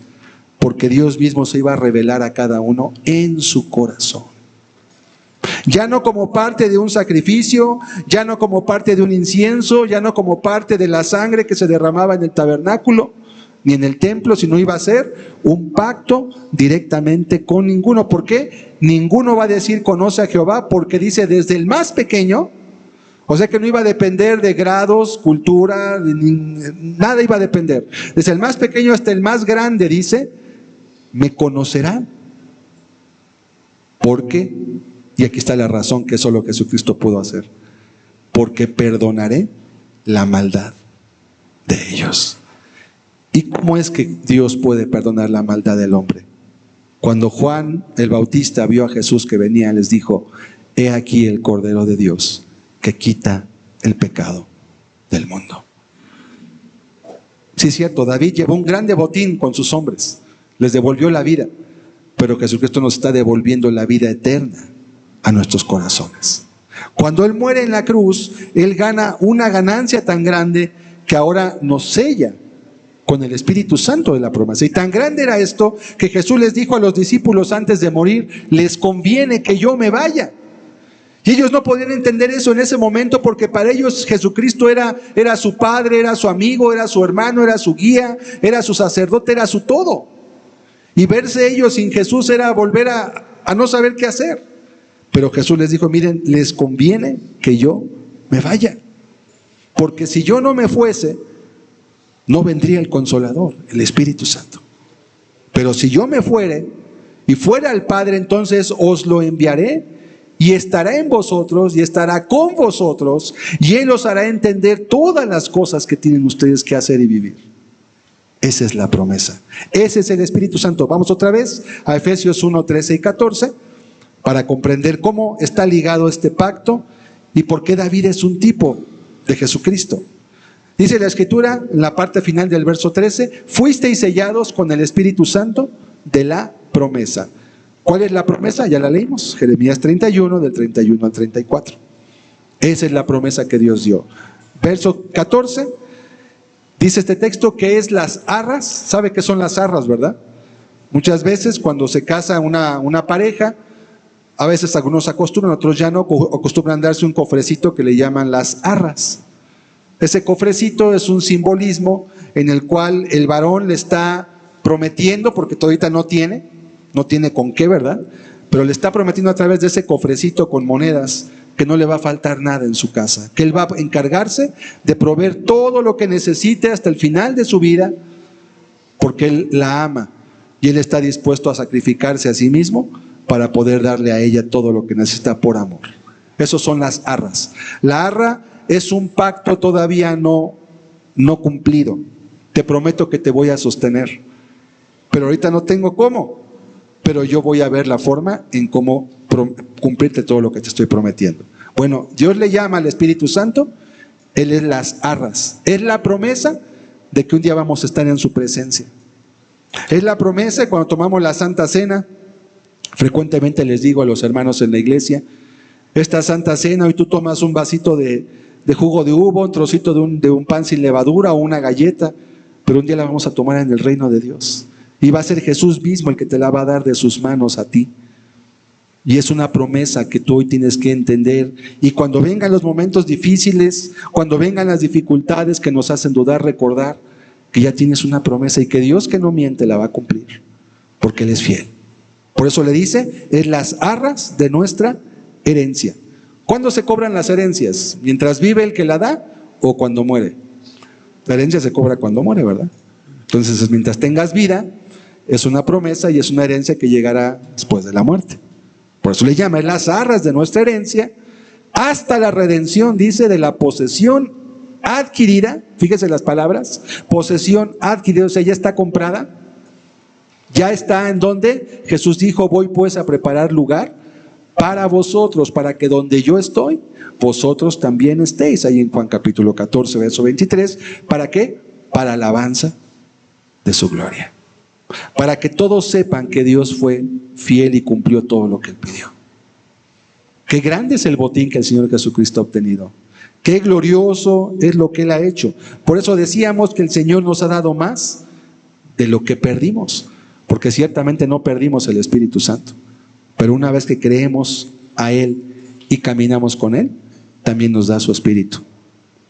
porque Dios mismo se iba a revelar a cada uno en su corazón. Ya no como parte de un sacrificio, ya no como parte de un incienso, ya no como parte de la sangre que se derramaba en el tabernáculo ni en el templo, sino iba a ser un pacto directamente con ninguno. ¿Por qué? Ninguno va a decir conoce a Jehová, porque dice desde el más pequeño, o sea que no iba a depender de grados, cultura, nada iba a depender. Desde el más pequeño hasta el más grande dice, me conocerán. ¿Por qué? Y aquí está la razón que solo Jesucristo pudo hacer. Porque perdonaré la maldad de ellos. ¿Y cómo es que Dios puede perdonar la maldad del hombre? Cuando Juan el Bautista vio a Jesús que venía, les dijo, he aquí el Cordero de Dios que quita el pecado del mundo. Sí, es cierto, David llevó un grande botín con sus hombres, les devolvió la vida, pero Jesucristo nos está devolviendo la vida eterna a nuestros corazones. Cuando Él muere en la cruz, Él gana una ganancia tan grande que ahora nos sella con el Espíritu Santo de la promesa. Y tan grande era esto que Jesús les dijo a los discípulos antes de morir, les conviene que yo me vaya. Y ellos no podían entender eso en ese momento, porque para ellos Jesucristo era su padre, era su amigo, era su hermano, era su guía, era su sacerdote, era su todo. Y verse ellos sin Jesús era volver a no saber qué hacer. Pero Jesús les dijo, miren, les conviene que yo me vaya, porque si yo no me fuese, no vendría el Consolador, el Espíritu Santo. Pero si yo me fuere y fuera al Padre, entonces os lo enviaré y estará en vosotros y estará con vosotros, y Él os hará entender todas las cosas que tienen ustedes que hacer y vivir. Esa es la promesa. Ese es el Espíritu Santo. Vamos otra vez a Efesios 1, 13 y 14 para comprender cómo está ligado este pacto y por qué David es un tipo de Jesucristo. Dice la Escritura, en la parte final del verso 13, fuisteis sellados con el Espíritu Santo de la promesa. ¿Cuál es la promesa? Ya la leímos, Jeremías 31, del 31 al 34. Esa es la promesa que Dios dio. Verso 14, dice este texto que es las arras. ¿Sabe qué son las arras, verdad? Muchas veces cuando se casa una pareja, a veces algunos acostumbran, otros ya no, acostumbran darse un cofrecito que le llaman las arras. Ese cofrecito es un simbolismo en el cual el varón le está prometiendo, porque todavía no tiene con qué, ¿verdad? Pero le está prometiendo a través de ese cofrecito con monedas que no le va a faltar nada en su casa, que él va a encargarse de proveer todo lo que necesite hasta el final de su vida, porque él la ama y él está dispuesto a sacrificarse a sí mismo para poder darle a ella todo lo que necesita por amor. Esos son las arras. La arra es un pacto todavía no cumplido. Te prometo que te voy a sostener, pero ahorita no tengo cómo, pero yo voy a ver la forma en cómo cumplirte todo lo que te estoy prometiendo. Bueno, Dios le llama al Espíritu Santo, Él es las arras, es la promesa de que un día vamos a estar en su presencia. Es la promesa cuando tomamos la Santa Cena. Frecuentemente les digo a los hermanos en la iglesia, esta Santa Cena, hoy tú tomas un vasito de jugo de uva, un trocito de un pan sin levadura o una galleta, pero un día la vamos a tomar en el reino de Dios. Y va a ser Jesús mismo el que te la va a dar de sus manos a ti. Y es una promesa que tú hoy tienes que entender. Y cuando vengan los momentos difíciles, cuando vengan las dificultades que nos hacen dudar, recordar que ya tienes una promesa y que Dios, que no miente, la va a cumplir, porque Él es fiel. Por eso le dice, es las arras de nuestra herencia. ¿Cuándo se cobran las herencias? ¿Mientras vive el que la da o cuando muere? La herencia se cobra cuando muere, ¿verdad? Entonces, mientras tengas vida, es una promesa y es una herencia que llegará después de la muerte. Por eso le llama las arras de nuestra herencia hasta la redención, dice, de la posesión adquirida. Fíjese las palabras, posesión adquirida, o sea, ya está comprada. Ya está en donde Jesús dijo, voy pues a preparar lugar para vosotros, para que donde yo estoy, vosotros también estéis. Ahí en Juan capítulo 14, verso 23. ¿Para qué? Para alabanza de su gloria. Para que todos sepan que Dios fue fiel y cumplió todo lo que Él pidió. Qué grande es el botín que el Señor Jesucristo ha obtenido. Qué glorioso es lo que Él ha hecho. Por eso decíamos que el Señor nos ha dado más de lo que perdimos. Porque ciertamente no perdimos el Espíritu Santo. Pero una vez que creemos a Él y caminamos con Él, también nos da su Espíritu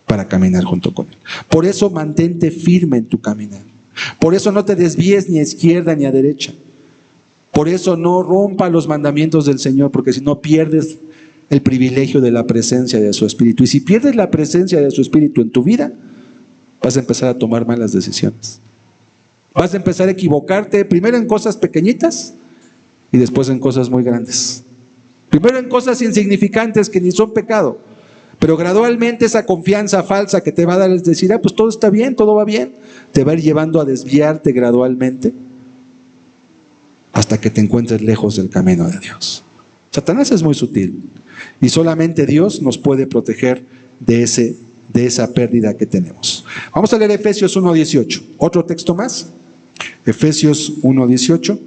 para caminar junto con Él. Por eso mantente firme en tu caminar. Por eso no te desvíes ni a izquierda ni a derecha. Por eso no rompa los mandamientos del Señor, porque si no pierdes el privilegio de la presencia de su Espíritu. Y si pierdes la presencia de su Espíritu en tu vida, vas a empezar a tomar malas decisiones. Vas a empezar a equivocarte primero en cosas pequeñitas y después en cosas muy grandes. Primero en cosas insignificantes que ni son pecado, pero gradualmente esa confianza falsa que te va a dar es decir, pues todo está bien, todo va bien, te va a ir llevando a desviarte gradualmente hasta que te encuentres lejos del camino de Dios. Satanás es muy sutil y solamente Dios nos puede proteger de esa pérdida que tenemos. Vamos a leer Efesios 1:18, otro texto más. Efesios 1:18,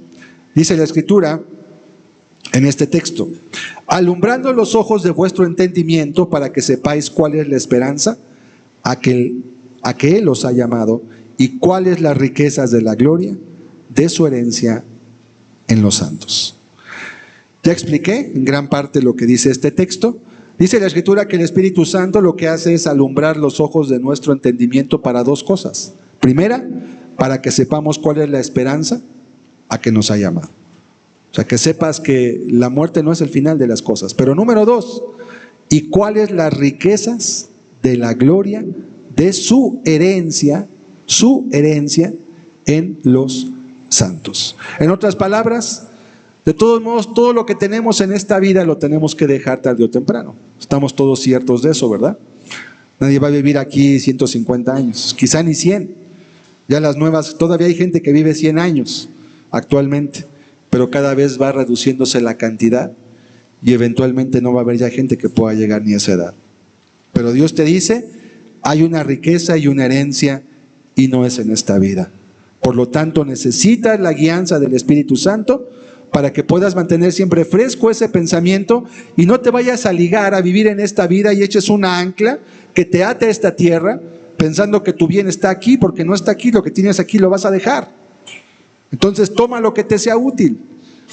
dice la Escritura en este texto: alumbrando los ojos de vuestro entendimiento para que sepáis cuál es la esperanza a que Él os ha llamado y cuáles las riquezas de la gloria de su herencia en los santos. Ya expliqué en gran parte lo que dice este texto. Dice la Escritura que el Espíritu Santo lo que hace es alumbrar los ojos de nuestro entendimiento para dos cosas. Primera, para que sepamos cuál es la esperanza a que nos ha llamado. O sea, que sepas que la muerte no es el final de las cosas. Pero número dos, y cuáles las riquezas de la gloria de su herencia en los santos. En otras palabras, de todos modos, todo lo que tenemos en esta vida lo tenemos que dejar tarde o temprano. Estamos todos ciertos de eso, ¿verdad? Nadie va a vivir aquí 150 años, quizá ni 100. Ya las nuevas, todavía hay gente que vive 100 años actualmente, pero cada vez va reduciéndose la cantidad y eventualmente no va a haber ya gente que pueda llegar ni a esa edad. Pero Dios te dice, hay una riqueza y una herencia y no es en esta vida. Por lo tanto, necesitas la guianza del Espíritu Santo para que puedas mantener siempre fresco ese pensamiento y no te vayas a ligar a vivir en esta vida y eches una ancla que te ate a esta tierra pensando que tu bien está aquí, porque no está aquí, lo que tienes aquí lo vas a dejar. Entonces toma lo que te sea útil,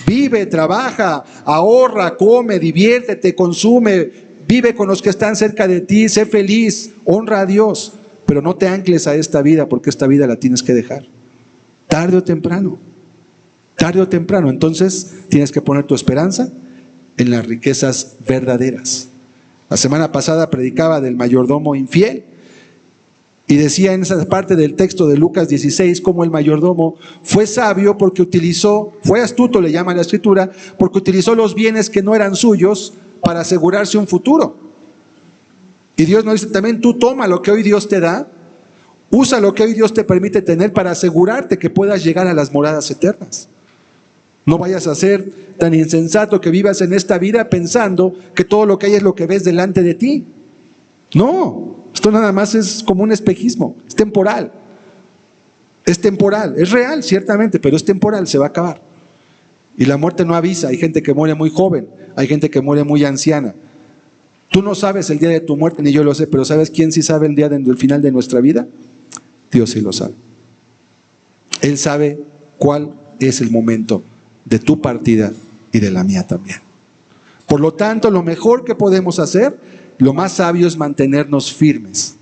vive, trabaja, ahorra, come, diviértete, consume, vive con los que están cerca de ti, sé feliz, honra a Dios, pero no te ancles a esta vida, porque esta vida la tienes que dejar, tarde o temprano. Tarde o temprano, entonces tienes que poner tu esperanza en las riquezas verdaderas. La semana pasada predicaba del mayordomo infiel y decía en esa parte del texto de Lucas 16 cómo el mayordomo fue sabio porque fue astuto, le llama la Escritura, porque utilizó los bienes que no eran suyos para asegurarse un futuro. Y Dios nos dice también, tú toma lo que hoy Dios te da, usa lo que hoy Dios te permite tener para asegurarte que puedas llegar a las moradas eternas. No vayas a ser tan insensato que vivas en esta vida pensando que todo lo que hay es lo que ves delante de ti. No, esto nada más es como un espejismo, es temporal. Es temporal, es real ciertamente, pero es temporal, se va a acabar. Y la muerte no avisa, hay gente que muere muy joven, hay gente que muere muy anciana. Tú no sabes el día de tu muerte, ni yo lo sé, pero ¿sabes quién sí sabe el día del final de nuestra vida? Dios sí lo sabe. Él sabe cuál es el momento de tu partida y de la mía también. Por lo tanto, lo mejor que podemos hacer, lo más sabio es mantenernos firmes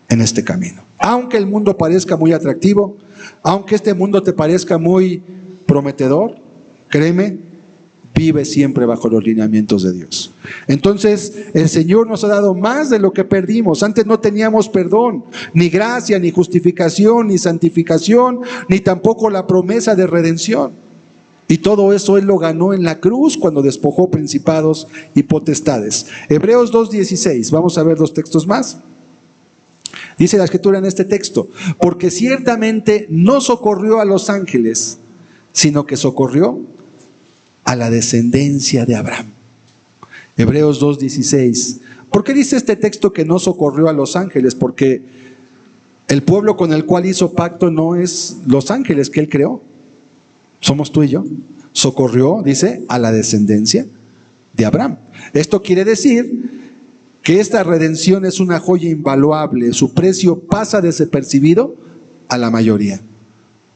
en este camino. Aunque el mundo parezca muy atractivo, aunque este mundo te parezca muy prometedor, créeme, vive siempre bajo los lineamientos de Dios. Entonces, el Señor nos ha dado más de lo que perdimos. Antes no teníamos perdón, ni gracia, ni justificación, ni santificación, ni tampoco la promesa de redención. Y todo eso Él lo ganó en la cruz cuando despojó principados y potestades. Hebreos 2:16, vamos a ver 2 textos más. Dice la Escritura en este texto: porque ciertamente no socorrió a los ángeles, sino que socorrió a la descendencia de Abraham. Hebreos 2:16. ¿Por qué dice este texto que no socorrió a los ángeles? Porque el pueblo con el cual hizo pacto no es los ángeles que Él creó. Somos tú y yo. Socorrió, dice, a la descendencia de Abraham. Esto quiere decir que esta redención es una joya invaluable. Su precio pasa desapercibido a la mayoría.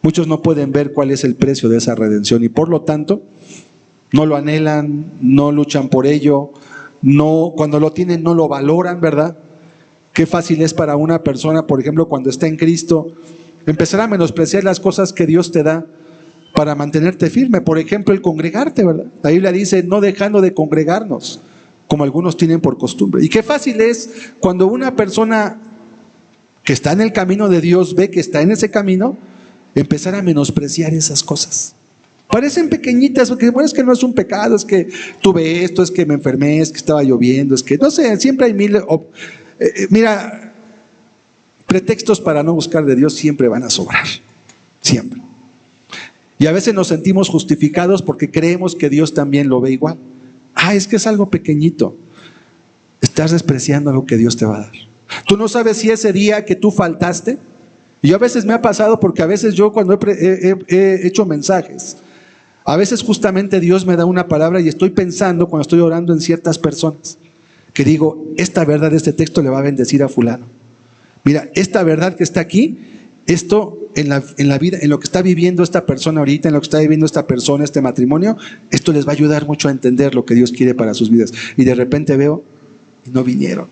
Muchos no pueden ver cuál es el precio de esa redención y por lo tanto no lo anhelan, no luchan por ello, no, cuando lo tienen no lo valoran, ¿verdad? Qué fácil es para una persona, por ejemplo, cuando está en Cristo, empezar a menospreciar las cosas que Dios te da para mantenerte firme. Por ejemplo, el congregarte, ¿verdad? La Biblia dice: no dejando de congregarnos, como algunos tienen por costumbre. Y qué fácil es cuando una persona que está en el camino de Dios ve que está en ese camino, empezar a menospreciar esas cosas. Parecen pequeñitas, porque bueno, es que no es un pecado, es que tuve esto, es que me enfermé, es que estaba lloviendo, es que no sé, siempre hay mil... mira, pretextos para no buscar de Dios siempre van a sobrar, siempre. Y a veces nos sentimos justificados porque creemos que Dios también lo ve igual. Es que es algo pequeñito. Estás despreciando lo que Dios te va a dar. Tú no sabes si ese día que tú faltaste, y a veces me ha pasado porque a veces yo cuando he hecho mensajes, a veces justamente Dios me da una palabra y estoy pensando cuando estoy orando en ciertas personas, que digo, esta verdad de este texto le va a bendecir a fulano. Mira, esta verdad que está aquí, esto en la vida, en lo que está viviendo esta persona ahorita, en lo que está viviendo esta persona, este matrimonio, esto les va a ayudar mucho a entender lo que Dios quiere para sus vidas. Y de repente veo, y no vinieron.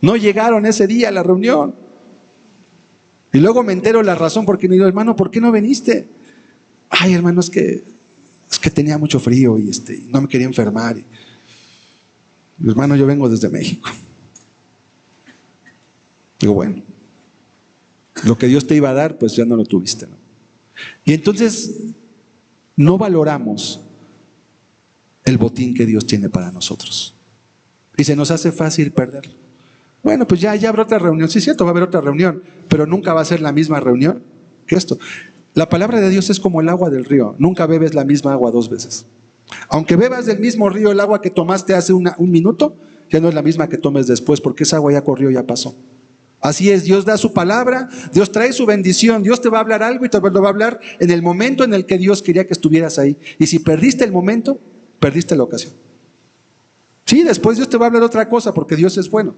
No llegaron ese día a la reunión. Y luego me entero la razón, porque me digo, hermano, ¿por qué no viniste? Hermano, es que tenía mucho frío y no me quería enfermar. Y, hermano, yo vengo desde México. Digo, bueno, lo que Dios te iba a dar, pues ya no lo tuviste, ¿no? Y entonces no valoramos el botín que Dios tiene para nosotros. Y se nos hace fácil perderlo. Bueno, pues ya habrá otra reunión. Sí, es cierto, va a haber otra reunión, pero nunca va a ser la misma reunión que esto. La palabra de Dios es como el agua del río. Nunca bebes la misma agua 2 veces. Aunque bebas del mismo río, el agua que tomaste hace un minuto, ya no es la misma que tomes después, porque esa agua ya corrió, ya pasó. Así es, Dios da su palabra, Dios trae su bendición, Dios te va a hablar algo y te lo va a hablar en el momento en el que Dios quería que estuvieras ahí. Y si perdiste el momento, perdiste la ocasión. Sí, después Dios te va a hablar otra cosa, porque Dios es bueno.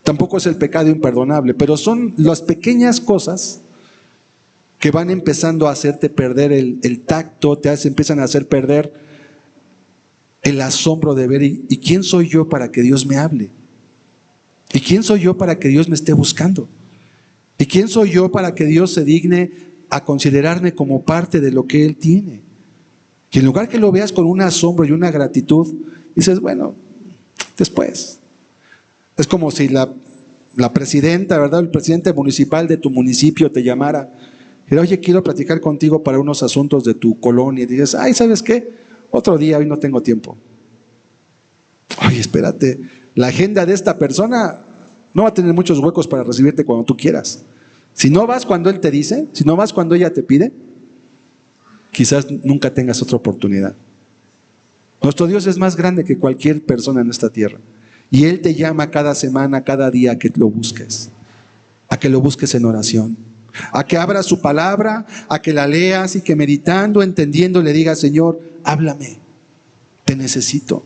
Tampoco es el pecado imperdonable, pero son las pequeñas cosas que van empezando a hacerte perder el tacto, empiezan a hacer perder el asombro de ver, ¿y quién soy yo para que Dios me hable? ¿Y quién soy yo para que Dios me esté buscando? ¿Y quién soy yo para que Dios se digne a considerarme como parte de lo que Él tiene? Y en lugar que lo veas con un asombro y una gratitud, dices, bueno, después. Es como si la presidenta, ¿verdad? El presidente municipal de tu municipio te llamara y dijera, oye, quiero platicar contigo para unos asuntos de tu colonia. Y dices, ¿sabes qué? Otro día, hoy no tengo tiempo. Oye, espérate, la agenda de esta persona no va a tener muchos huecos para recibirte cuando tú quieras. Si no vas cuando Él te dice, si no vas cuando ella te pide, quizás nunca tengas otra oportunidad. Nuestro Dios es más grande que cualquier persona en esta tierra. Y Él te llama cada semana, cada día a que lo busques. A que lo busques en oración. A que abras su palabra, a que la leas y que meditando, entendiendo, le digas, Señor, háblame. Te necesito.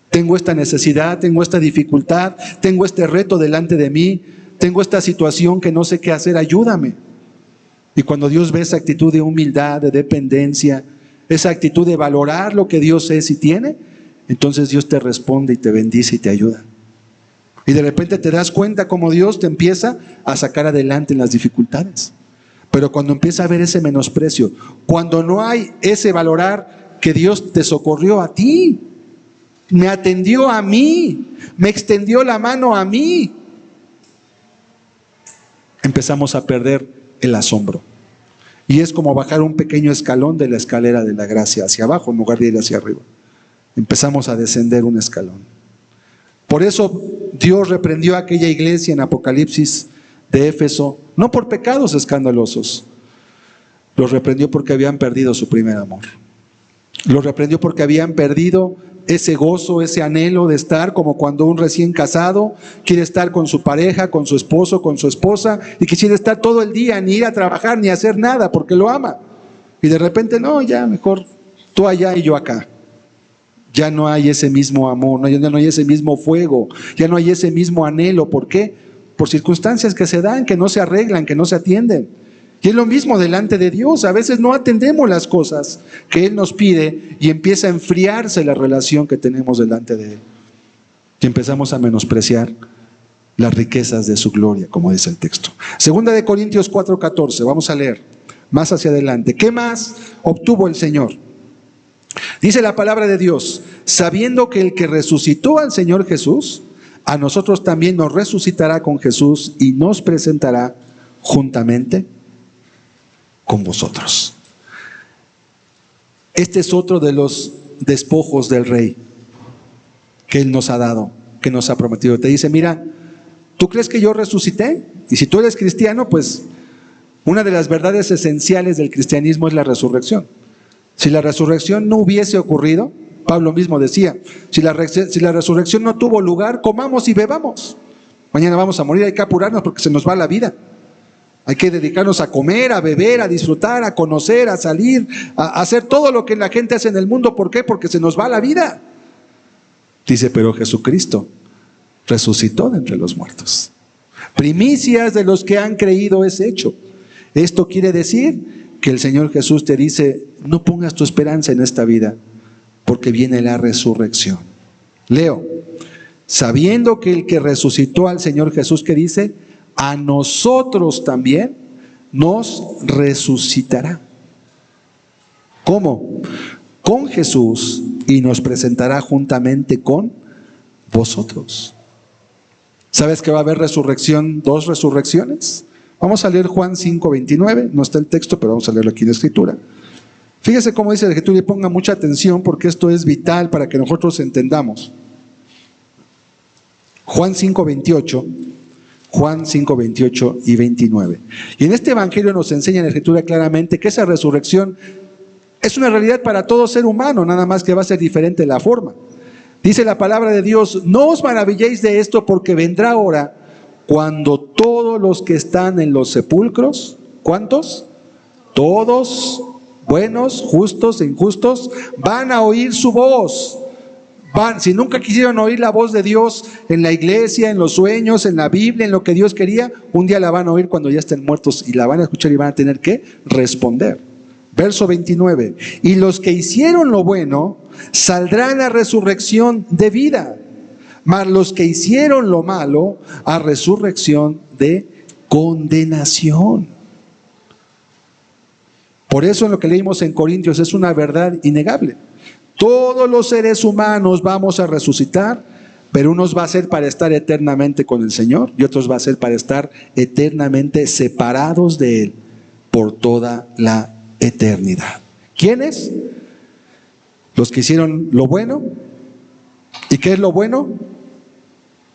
Tengo esta necesidad, tengo esta dificultad, tengo este reto delante de mí, tengo esta situación que no sé qué hacer, ayúdame. Y cuando Dios ve esa actitud de humildad, de dependencia, esa actitud de valorar lo que Dios es y tiene, entonces Dios te responde y te bendice y te ayuda. Y de repente te das cuenta cómo Dios te empieza a sacar adelante en las dificultades. Pero cuando empieza a haber ese menosprecio, cuando no hay ese valorar que Dios te socorrió a ti, me atendió a mí, me extendió la mano a mí. Empezamos a perder el asombro. Y es como bajar un pequeño escalón de la escalera de la gracia hacia abajo en lugar de ir hacia arriba. Empezamos a descender un escalón. Por eso Dios reprendió a aquella iglesia en Apocalipsis de Éfeso, no por pecados escandalosos. Los reprendió porque habían perdido su primer amor. Los reprendió porque habían perdido ese gozo, ese anhelo de estar como cuando un recién casado quiere estar con su pareja, con su esposo, con su esposa, y quisiera estar todo el día, ni ir a trabajar, ni hacer nada, porque lo ama. Y de repente, no, ya mejor tú allá y yo acá. Ya no hay ese mismo amor, ya no hay ese mismo fuego, ya no hay ese mismo anhelo. ¿Por qué? Por circunstancias que se dan, que no se arreglan, que no se atienden. Y es lo mismo delante de Dios. A veces no atendemos las cosas que Él nos pide y empieza a enfriarse la relación que tenemos delante de Él. Y empezamos a menospreciar las riquezas de su gloria, como dice el texto. Segunda de Corintios 4:14, vamos a leer más hacia adelante. ¿Qué más obtuvo el Señor? Dice la palabra de Dios, sabiendo que el que resucitó al Señor Jesús, a nosotros también nos resucitará con Jesús y nos presentará juntamente con vosotros. Este es otro de los despojos del Rey que Él nos ha dado, que nos ha prometido. Te dice, mira, ¿tú crees que yo resucité? Y si tú eres cristiano, pues una de las verdades esenciales del cristianismo es la resurrección. Si la resurrección no hubiese ocurrido, Pablo mismo decía, si la resurrección no tuvo lugar, comamos y bebamos. Mañana vamos a morir, hay que apurarnos porque se nos va la vida. Hay que dedicarnos a comer, a beber, a disfrutar, a conocer, a salir, a hacer todo lo que la gente hace en el mundo. ¿Por qué? Porque se nos va la vida. Dice, pero Jesucristo resucitó de entre los muertos. Primicias de los que han creído es hecho. Esto quiere decir que el Señor Jesús te dice, no pongas tu esperanza en esta vida, porque viene la resurrección. Leo, sabiendo que el que resucitó al Señor Jesús, que dice, a nosotros también nos resucitará. ¿Cómo? Con Jesús y nos presentará juntamente con vosotros. ¿Sabes que va a haber resurrección, dos resurrecciones? Vamos a leer Juan 5:29, no está el texto, pero vamos a leerlo aquí en la Escritura. Fíjese cómo dice la Escritura y ponga mucha atención porque esto es vital para que nosotros entendamos. Juan 5:28, Juan 5:28 y 29. Y en este evangelio nos enseña la Escritura claramente que esa resurrección es una realidad para todo ser humano, nada más que va a ser diferente la forma. Dice la palabra de Dios, no os maravilléis de esto porque vendrá hora cuando todos los que están en los sepulcros, ¿cuántos? Todos, buenos, justos e injustos, van a oír su voz. Si nunca quisieron oír la voz de Dios en la iglesia, en los sueños, en la Biblia, en lo que Dios quería, un día la van a oír cuando ya estén muertos y la van a escuchar y van a tener que responder. Verso 29, y los que hicieron lo bueno saldrán a resurrección de vida, mas los que hicieron lo malo a resurrección de condenación. Por eso en lo que leímos en Corintios es una verdad innegable. Todos los seres humanos vamos a resucitar, pero unos va a ser para estar eternamente con el Señor y otros va a ser para estar eternamente separados de Él por toda la eternidad. ¿Quiénes? Los que hicieron lo bueno. ¿Y qué es lo bueno?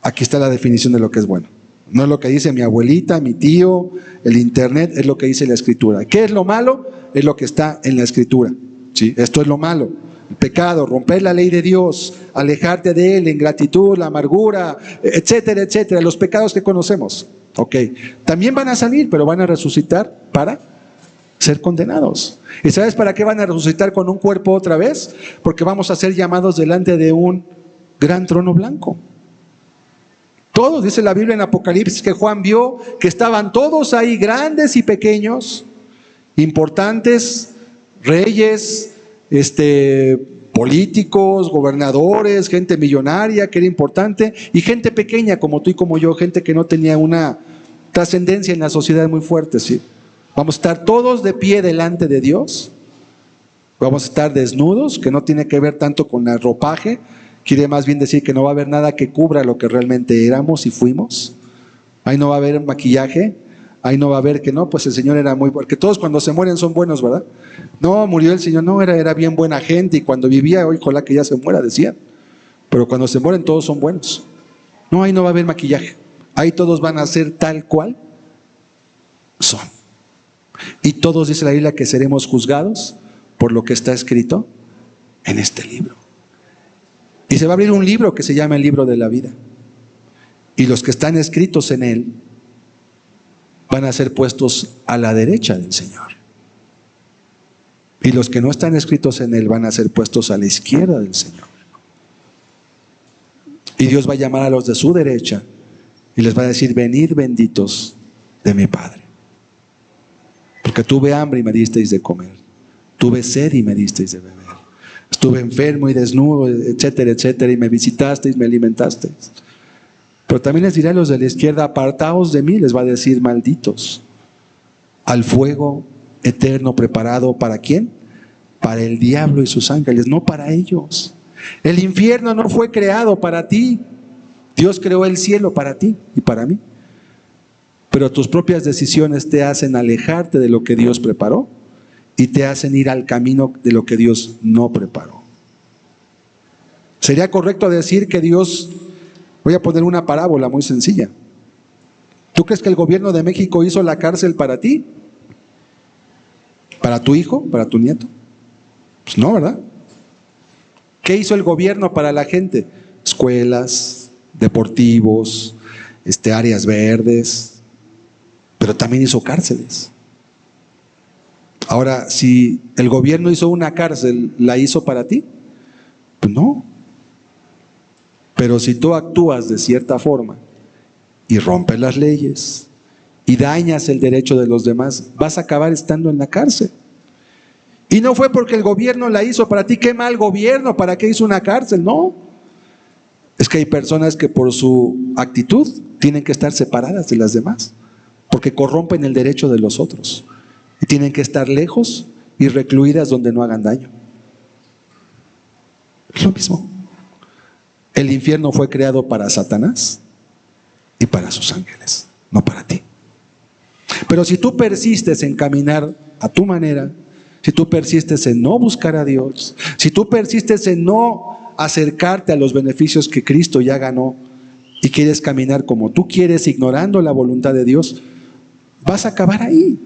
Aquí está la definición de lo que es bueno. No es lo que dice mi abuelita, mi tío, el internet, es lo que dice la Escritura. ¿Qué es lo malo? Es lo que está en la Escritura. ¿Sí? Esto es lo malo. El pecado, romper la ley de Dios, alejarte de Él, la ingratitud, la amargura, etcétera, etcétera. Los pecados que conocemos. Ok. También van a salir, pero van a resucitar para ser condenados. ¿Y sabes para qué van a resucitar con un cuerpo otra vez? Porque vamos a ser llamados delante de un gran trono blanco. Todos, dice la Biblia en Apocalipsis, que Juan vio que estaban todos ahí, grandes y pequeños, importantes, reyes, políticos, gobernadores, gente millonaria que era importante, y gente pequeña como tú y como yo, gente que no tenía una trascendencia en la sociedad muy fuerte, ¿sí? Vamos a estar todos de pie delante de Dios Vamos a estar desnudos, que no tiene que ver tanto con el ropaje, quiere más bien decir que no va a haber nada que cubra lo que realmente éramos y fuimos. Ahí no va a haber maquillaje, ahí no va a haber que no, pues el Señor era muy bueno, porque todos cuando se mueren son buenos, ¿verdad? No, murió el Señor, no, era bien buena gente, y cuando vivía, hoy ojalá que ya se muera, decían. Pero cuando se mueren todos son buenos. No, ahí no va a haber maquillaje, ahí todos van a ser tal cual son. Y todos, dice la Biblia, que seremos juzgados por lo que está escrito en este libro. Y se va a abrir un libro que se llama el libro de la vida. Y los que están escritos en él van a ser puestos a la derecha del Señor. Y los que no están escritos en él van a ser puestos a la izquierda del Señor. Y Dios va a llamar a los de su derecha y les va a decir: venid benditos de mi Padre. Porque tuve hambre y me disteis de comer. Tuve sed y me disteis de beber. Estuve enfermo y desnudo, etcétera, etcétera, y me visitasteis, me alimentasteis. Pero también les diré a los de la izquierda: apartaos de mí, les va a decir, malditos, al fuego eterno preparado, ¿para quién? Para el diablo y sus ángeles, no para ellos. El infierno no fue creado para ti. Dios creó el cielo para ti y para mí. Pero tus propias decisiones te hacen alejarte de lo que Dios preparó y te hacen ir al camino de lo que Dios no preparó. Sería correcto decir que Dios... Voy a poner una parábola muy sencilla. ¿Tú crees que el gobierno de México hizo la cárcel para ti? ¿Para tu hijo? ¿Para tu nieto? Pues no, ¿verdad? ¿Qué hizo el gobierno para la gente? Escuelas, deportivos, áreas verdes, pero también hizo cárceles. Ahora, si el gobierno hizo una cárcel, ¿la hizo para ti? Pues no. Pero si tú actúas de cierta forma y rompes las leyes y dañas el derecho de los demás, vas a acabar estando en la cárcel. Y no fue porque el gobierno la hizo para ti. ¡Qué mal gobierno! ¿Para qué hizo una cárcel? No. Es que hay personas que por su actitud tienen que estar separadas de las demás, porque corrompen el derecho de los otros. Y tienen que estar lejos y recluidas donde no hagan daño. Es lo mismo. El infierno fue creado para Satanás y para sus ángeles, no para ti. Pero si tú persistes en caminar a tu manera, si tú persistes en no buscar a Dios, si tú persistes en no acercarte a los beneficios que Cristo ya ganó y quieres caminar como tú quieres, ignorando la voluntad de Dios, vas a acabar ahí.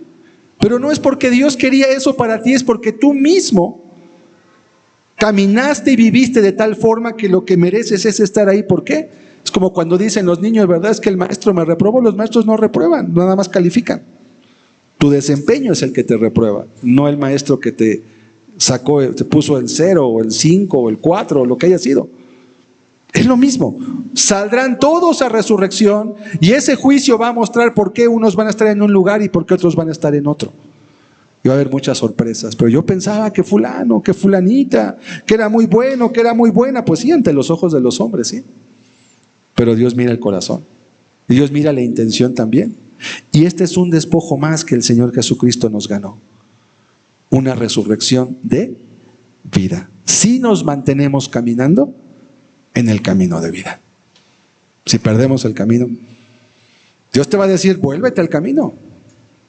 Pero no es porque Dios quería eso para ti, es porque tú mismo caminaste y viviste de tal forma que lo que mereces es estar ahí. ¿Por qué? Es como cuando dicen los niños, ¿verdad? Es que el maestro me reprobó. Los maestros no reprueban, nada más califican. Tu desempeño es el que te reprueba, no el maestro que te sacó, te puso el 0 o el 5 o el 4 o lo que haya sido. Es lo mismo. Saldrán todos a resurrección y ese juicio va a mostrar por qué unos van a estar en un lugar y por qué otros van a estar en otro. Y va a haber muchas sorpresas. Pero yo pensaba que fulano, que fulanita, que era muy bueno, que era muy buena. Pues sí, ante los ojos de los hombres, sí. Pero Dios mira el corazón. Y Dios mira la intención también. Y este es un despojo más que el Señor Jesucristo nos ganó. Una resurrección de vida. Si nos mantenemos caminando en el camino de vida. Si perdemos el camino, Dios te va a decir, vuélvete al camino.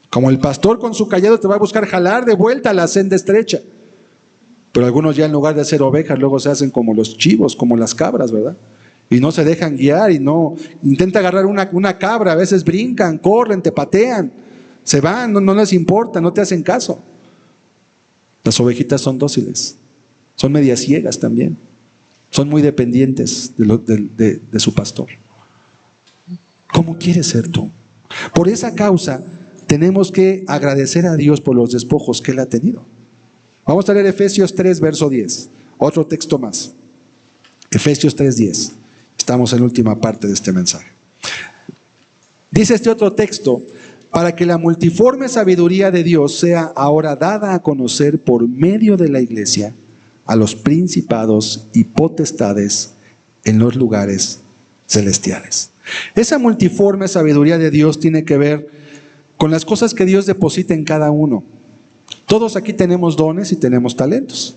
Como el pastor con su cayado te va a buscar jalar de vuelta a la senda estrecha. Pero algunos ya en lugar de ser ovejas, luego se hacen como los chivos, como las cabras, ¿verdad? Y no se dejan guiar y no... Intenta agarrar una cabra, a veces brincan, corren, te patean, se van, no les importa, no te hacen caso. Las ovejitas son dóciles, son medias ciegas también. Son muy dependientes de su pastor. ¿Cómo quieres ser tú? Por esa causa tenemos que agradecer a Dios por los despojos que Él ha tenido. Vamos a leer Efesios 3, verso 10. Otro texto más. Efesios 3, 10. Estamos en la última parte de este mensaje. Dice este otro texto: para que la multiforme sabiduría de Dios sea ahora dada a conocer por medio de la iglesia a los principados y potestades en los lugares celestiales. Esa multiforme sabiduría de Dios tiene que ver con las cosas que Dios deposita en cada uno. Todos aquí tenemos dones y tenemos talentos.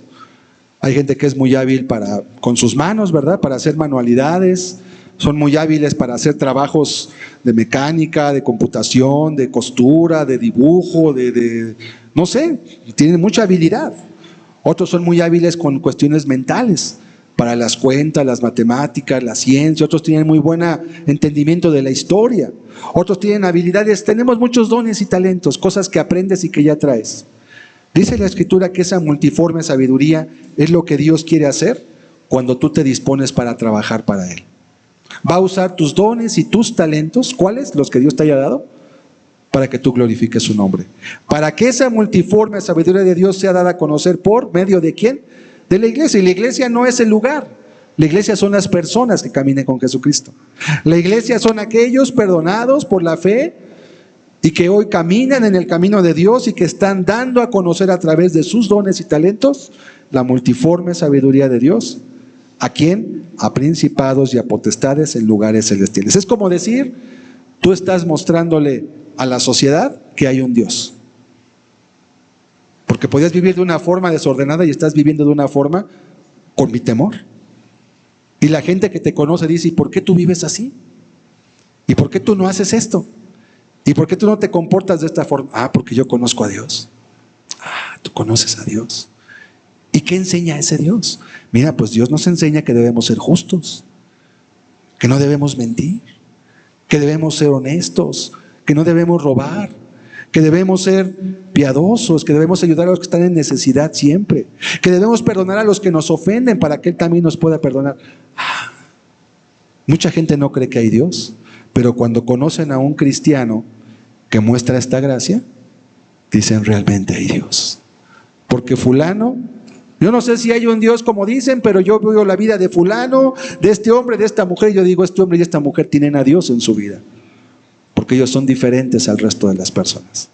Hay gente que es muy hábil con sus manos, ¿verdad? Para hacer manualidades. Son muy hábiles para hacer trabajos de mecánica, de computación, de costura, de dibujo, no sé, tienen mucha habilidad. Otros son muy hábiles con cuestiones mentales, para las cuentas, las matemáticas, la ciencia. Otros tienen muy buen entendimiento de la historia. Otros tienen habilidades. Tenemos muchos dones y talentos, cosas que aprendes y que ya traes. Dice la Escritura que esa multiforme sabiduría es lo que Dios quiere hacer cuando tú te dispones para trabajar para Él. Va a usar tus dones y tus talentos, ¿cuáles? Los que Dios te haya dado, para que tú glorifiques su nombre. Para que esa multiforme sabiduría de Dios sea dada a conocer por medio de ¿quién? De la iglesia. Y la iglesia no es el lugar. La iglesia son las personas que caminen con Jesucristo. La iglesia son aquellos perdonados por la fe y que hoy caminan en el camino de Dios y que están dando a conocer a través de sus dones y talentos la multiforme sabiduría de Dios. ¿A quién? A principados y a potestades en lugares celestiales. Es como decir, tú estás mostrándole a la sociedad que hay un Dios. Porque podías vivir de una forma desordenada y estás viviendo de una forma con mi temor. Y la gente que te conoce dice, ¿y por qué tú vives así? ¿Y por qué tú no haces esto? ¿Y por qué tú no te comportas de esta forma? Ah, porque yo conozco a Dios. Ah, tú conoces a Dios. ¿Y qué enseña ese Dios? Mira, pues Dios nos enseña que debemos ser justos, que no debemos mentir, que debemos ser honestos, que no debemos robar, que debemos ser piadosos, que debemos ayudar a los que están en necesidad siempre, que debemos perdonar a los que nos ofenden para que Él también nos pueda perdonar. Mucha gente no cree que hay Dios, pero cuando conocen a un cristiano que muestra esta gracia, dicen realmente hay Dios. Porque fulano, yo no sé si hay un Dios como dicen, pero yo veo la vida de fulano, de este hombre, de esta mujer, y yo digo, este hombre y esta mujer tienen a Dios en su vida, porque ellos son diferentes al resto de las personas.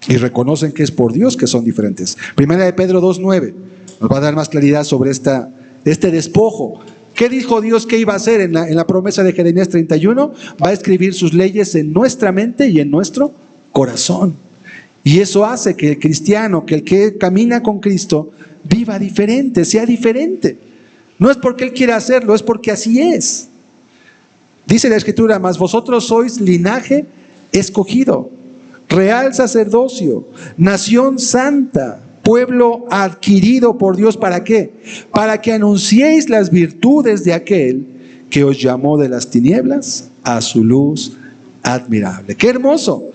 Y reconocen que es por Dios que son diferentes. Primera de Pedro 2:9 nos va a dar más claridad sobre este despojo. ¿Qué dijo Dios que iba a hacer en la promesa de Jeremías 31? Va a escribir sus leyes en nuestra mente y en nuestro corazón. Y eso hace que el cristiano, que el que camina con Cristo, viva diferente, sea diferente. No es porque Él quiera hacerlo, es porque así es. Dice la Escritura, mas vosotros sois linaje escogido, real sacerdocio, nación santa, pueblo adquirido por Dios. ¿Para qué? Para que anunciéis las virtudes de aquel que os llamó de las tinieblas a su luz admirable. ¡Qué hermoso!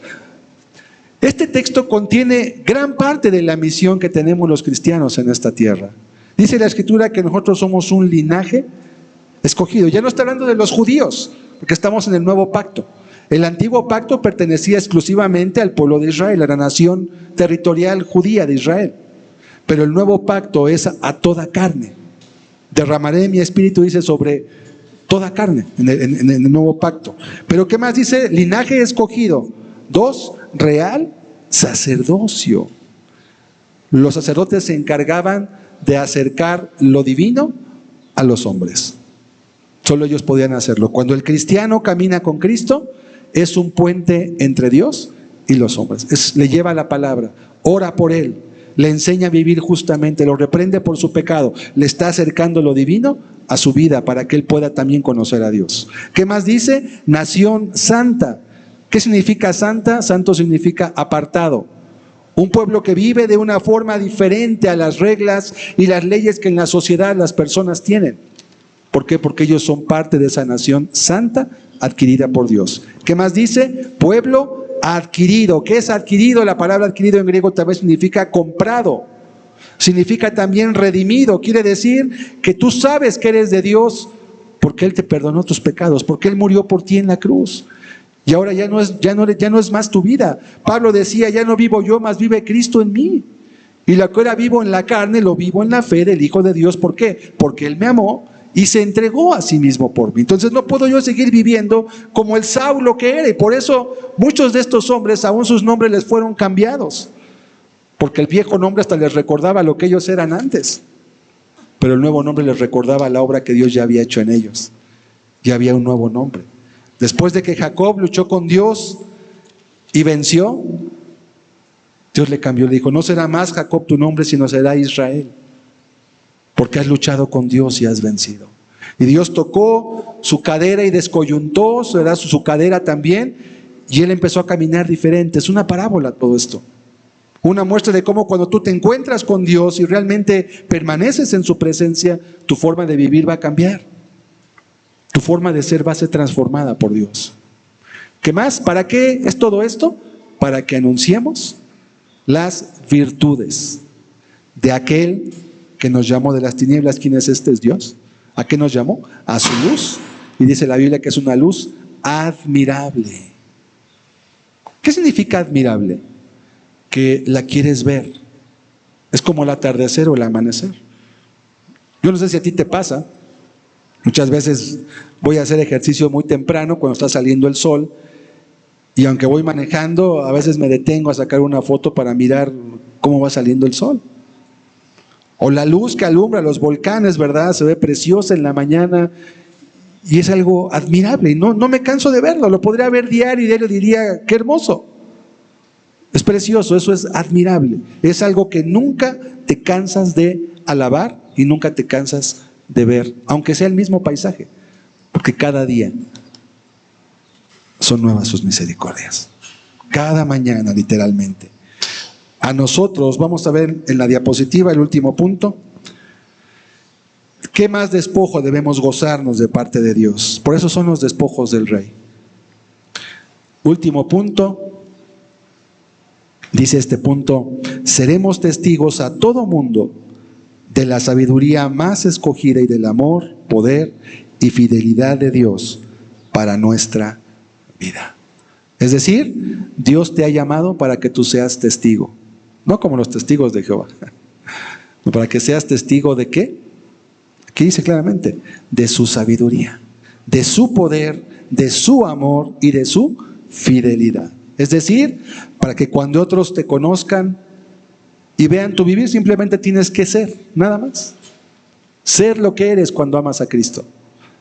Este texto contiene gran parte de la misión que tenemos los cristianos en esta tierra. Dice la Escritura que nosotros somos un linaje escogido. Ya no está hablando de los judíos, porque estamos en el nuevo pacto. El antiguo pacto pertenecía exclusivamente al pueblo de Israel, a la nación territorial judía de Israel. Pero el nuevo pacto es a toda carne. Derramaré mi espíritu, dice, sobre toda carne en el nuevo pacto. Pero ¿qué más dice? Linaje escogido. 2, real sacerdocio. Los sacerdotes se encargaban de acercar lo divino a los hombres. Solo ellos podían hacerlo. Cuando el cristiano camina con Cristo, es un puente entre Dios y los hombres. Le lleva la palabra, ora por él, le enseña a vivir justamente, lo reprende por su pecado, le está acercando lo divino a su vida para que él pueda también conocer a Dios. ¿Qué más dice? Nación santa. ¿Qué significa santa? Santo significa apartado. Un pueblo que vive de una forma diferente a las reglas y las leyes que en la sociedad las personas tienen. ¿Por qué? Porque ellos son parte de esa nación santa adquirida por Dios. ¿Qué más dice? Pueblo adquirido. ¿Qué es adquirido? La palabra adquirido en griego también significa comprado. Significa también redimido. Quiere decir que tú sabes que eres de Dios porque Él te perdonó tus pecados, porque Él murió por ti en la cruz. Y ahora ya no es más tu vida. Pablo decía, ya no vivo yo, mas vive Cristo en mí. Y lo que ahora vivo en la carne, lo vivo en la fe del Hijo de Dios. ¿Por qué? Porque Él me amó y se entregó a sí mismo por mí. Entonces no puedo yo seguir viviendo como el Saulo que era. Y por eso muchos de estos hombres, aún sus nombres les fueron cambiados. Porque el viejo nombre hasta les recordaba lo que ellos eran antes. Pero el nuevo nombre les recordaba la obra que Dios ya había hecho en ellos. Ya había un nuevo nombre. Después de que Jacob luchó con Dios y venció, Dios le cambió, le dijo, no será más Jacob tu nombre, sino será Israel, porque has luchado con Dios y has vencido. Y Dios tocó su cadera y descoyuntó su cadera también, y él empezó a caminar diferente. Es una parábola todo esto. Una muestra de cómo cuando tú te encuentras con Dios y realmente permaneces en su presencia, tu forma de vivir va a cambiar. Tu forma de ser va a ser transformada por Dios. ¿Qué más? ¿Para qué es todo esto? Para que anunciemos las virtudes de aquel que nos llamó de las tinieblas. ¿Quién es este? Es Dios. ¿A qué nos llamó? A su luz. Y dice la Biblia que es una luz admirable. ¿Qué significa admirable? Que la quieres ver. Es como el atardecer o el amanecer. Yo no sé si a ti te pasa. Muchas veces voy a hacer ejercicio muy temprano cuando está saliendo el sol, y aunque voy manejando, a veces me detengo a sacar una foto para mirar cómo va saliendo el sol. O la luz que alumbra los volcanes, ¿verdad? Se ve preciosa en la mañana y es algo admirable. Y no me canso de verlo. Lo podría ver diario y diario diría, qué hermoso. Es precioso, eso es admirable. Es algo que nunca te cansas de alabar y nunca te cansas de ver, aunque sea el mismo paisaje, porque cada día son nuevas sus misericordias. Cada mañana, literalmente. A nosotros, vamos a ver en la diapositiva el último punto. ¿Qué más despojo debemos gozarnos de parte de Dios? Por eso son los despojos del Rey. Último punto. Dice este punto: seremos testigos a todo mundo de la sabiduría más escogida y del amor, poder y fidelidad de Dios para nuestra vida. Es decir, Dios te ha llamado para que tú seas testigo, no como los testigos de Jehová, no, para que seas testigo de ¿qué? Aquí dice claramente, de su sabiduría, de su poder, de su amor y de su fidelidad. Es decir, para que cuando otros te conozcan y vean tu vivir, simplemente tienes que ser, nada más. Ser lo que eres cuando amas a Cristo.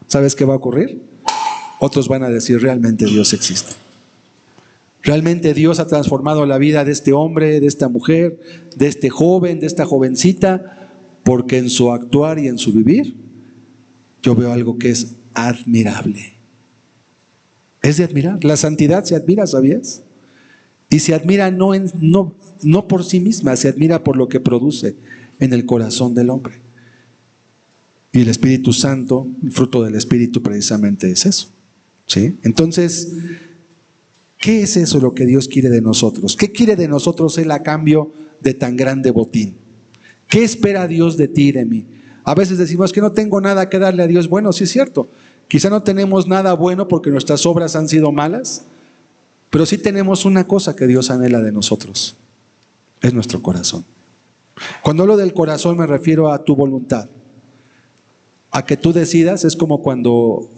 ¿Sabes qué va a ocurrir? Otros van a decir, realmente Dios existe. Realmente Dios ha transformado la vida de este hombre, de esta mujer, de este joven, de esta jovencita, porque en su actuar y en su vivir, yo veo algo que es admirable. Es de admirar. La santidad se admira, ¿sabías? Y se admira no por sí misma, se admira por lo que produce en el corazón del hombre. Y el Espíritu Santo, el fruto del Espíritu precisamente es eso. ¿Sí? Entonces, ¿qué es eso lo que Dios quiere de nosotros? ¿Qué quiere de nosotros Él a cambio de tan grande botín? ¿Qué espera Dios de ti y de mí? A veces decimos que no tengo nada que darle a Dios. Bueno, sí es cierto. Quizá no tenemos nada bueno porque nuestras obras han sido malas, pero sí tenemos una cosa que Dios anhela de nosotros. Es nuestro corazón. Cuando hablo del corazón me refiero a tu voluntad. A que tú decidas. Es como cuando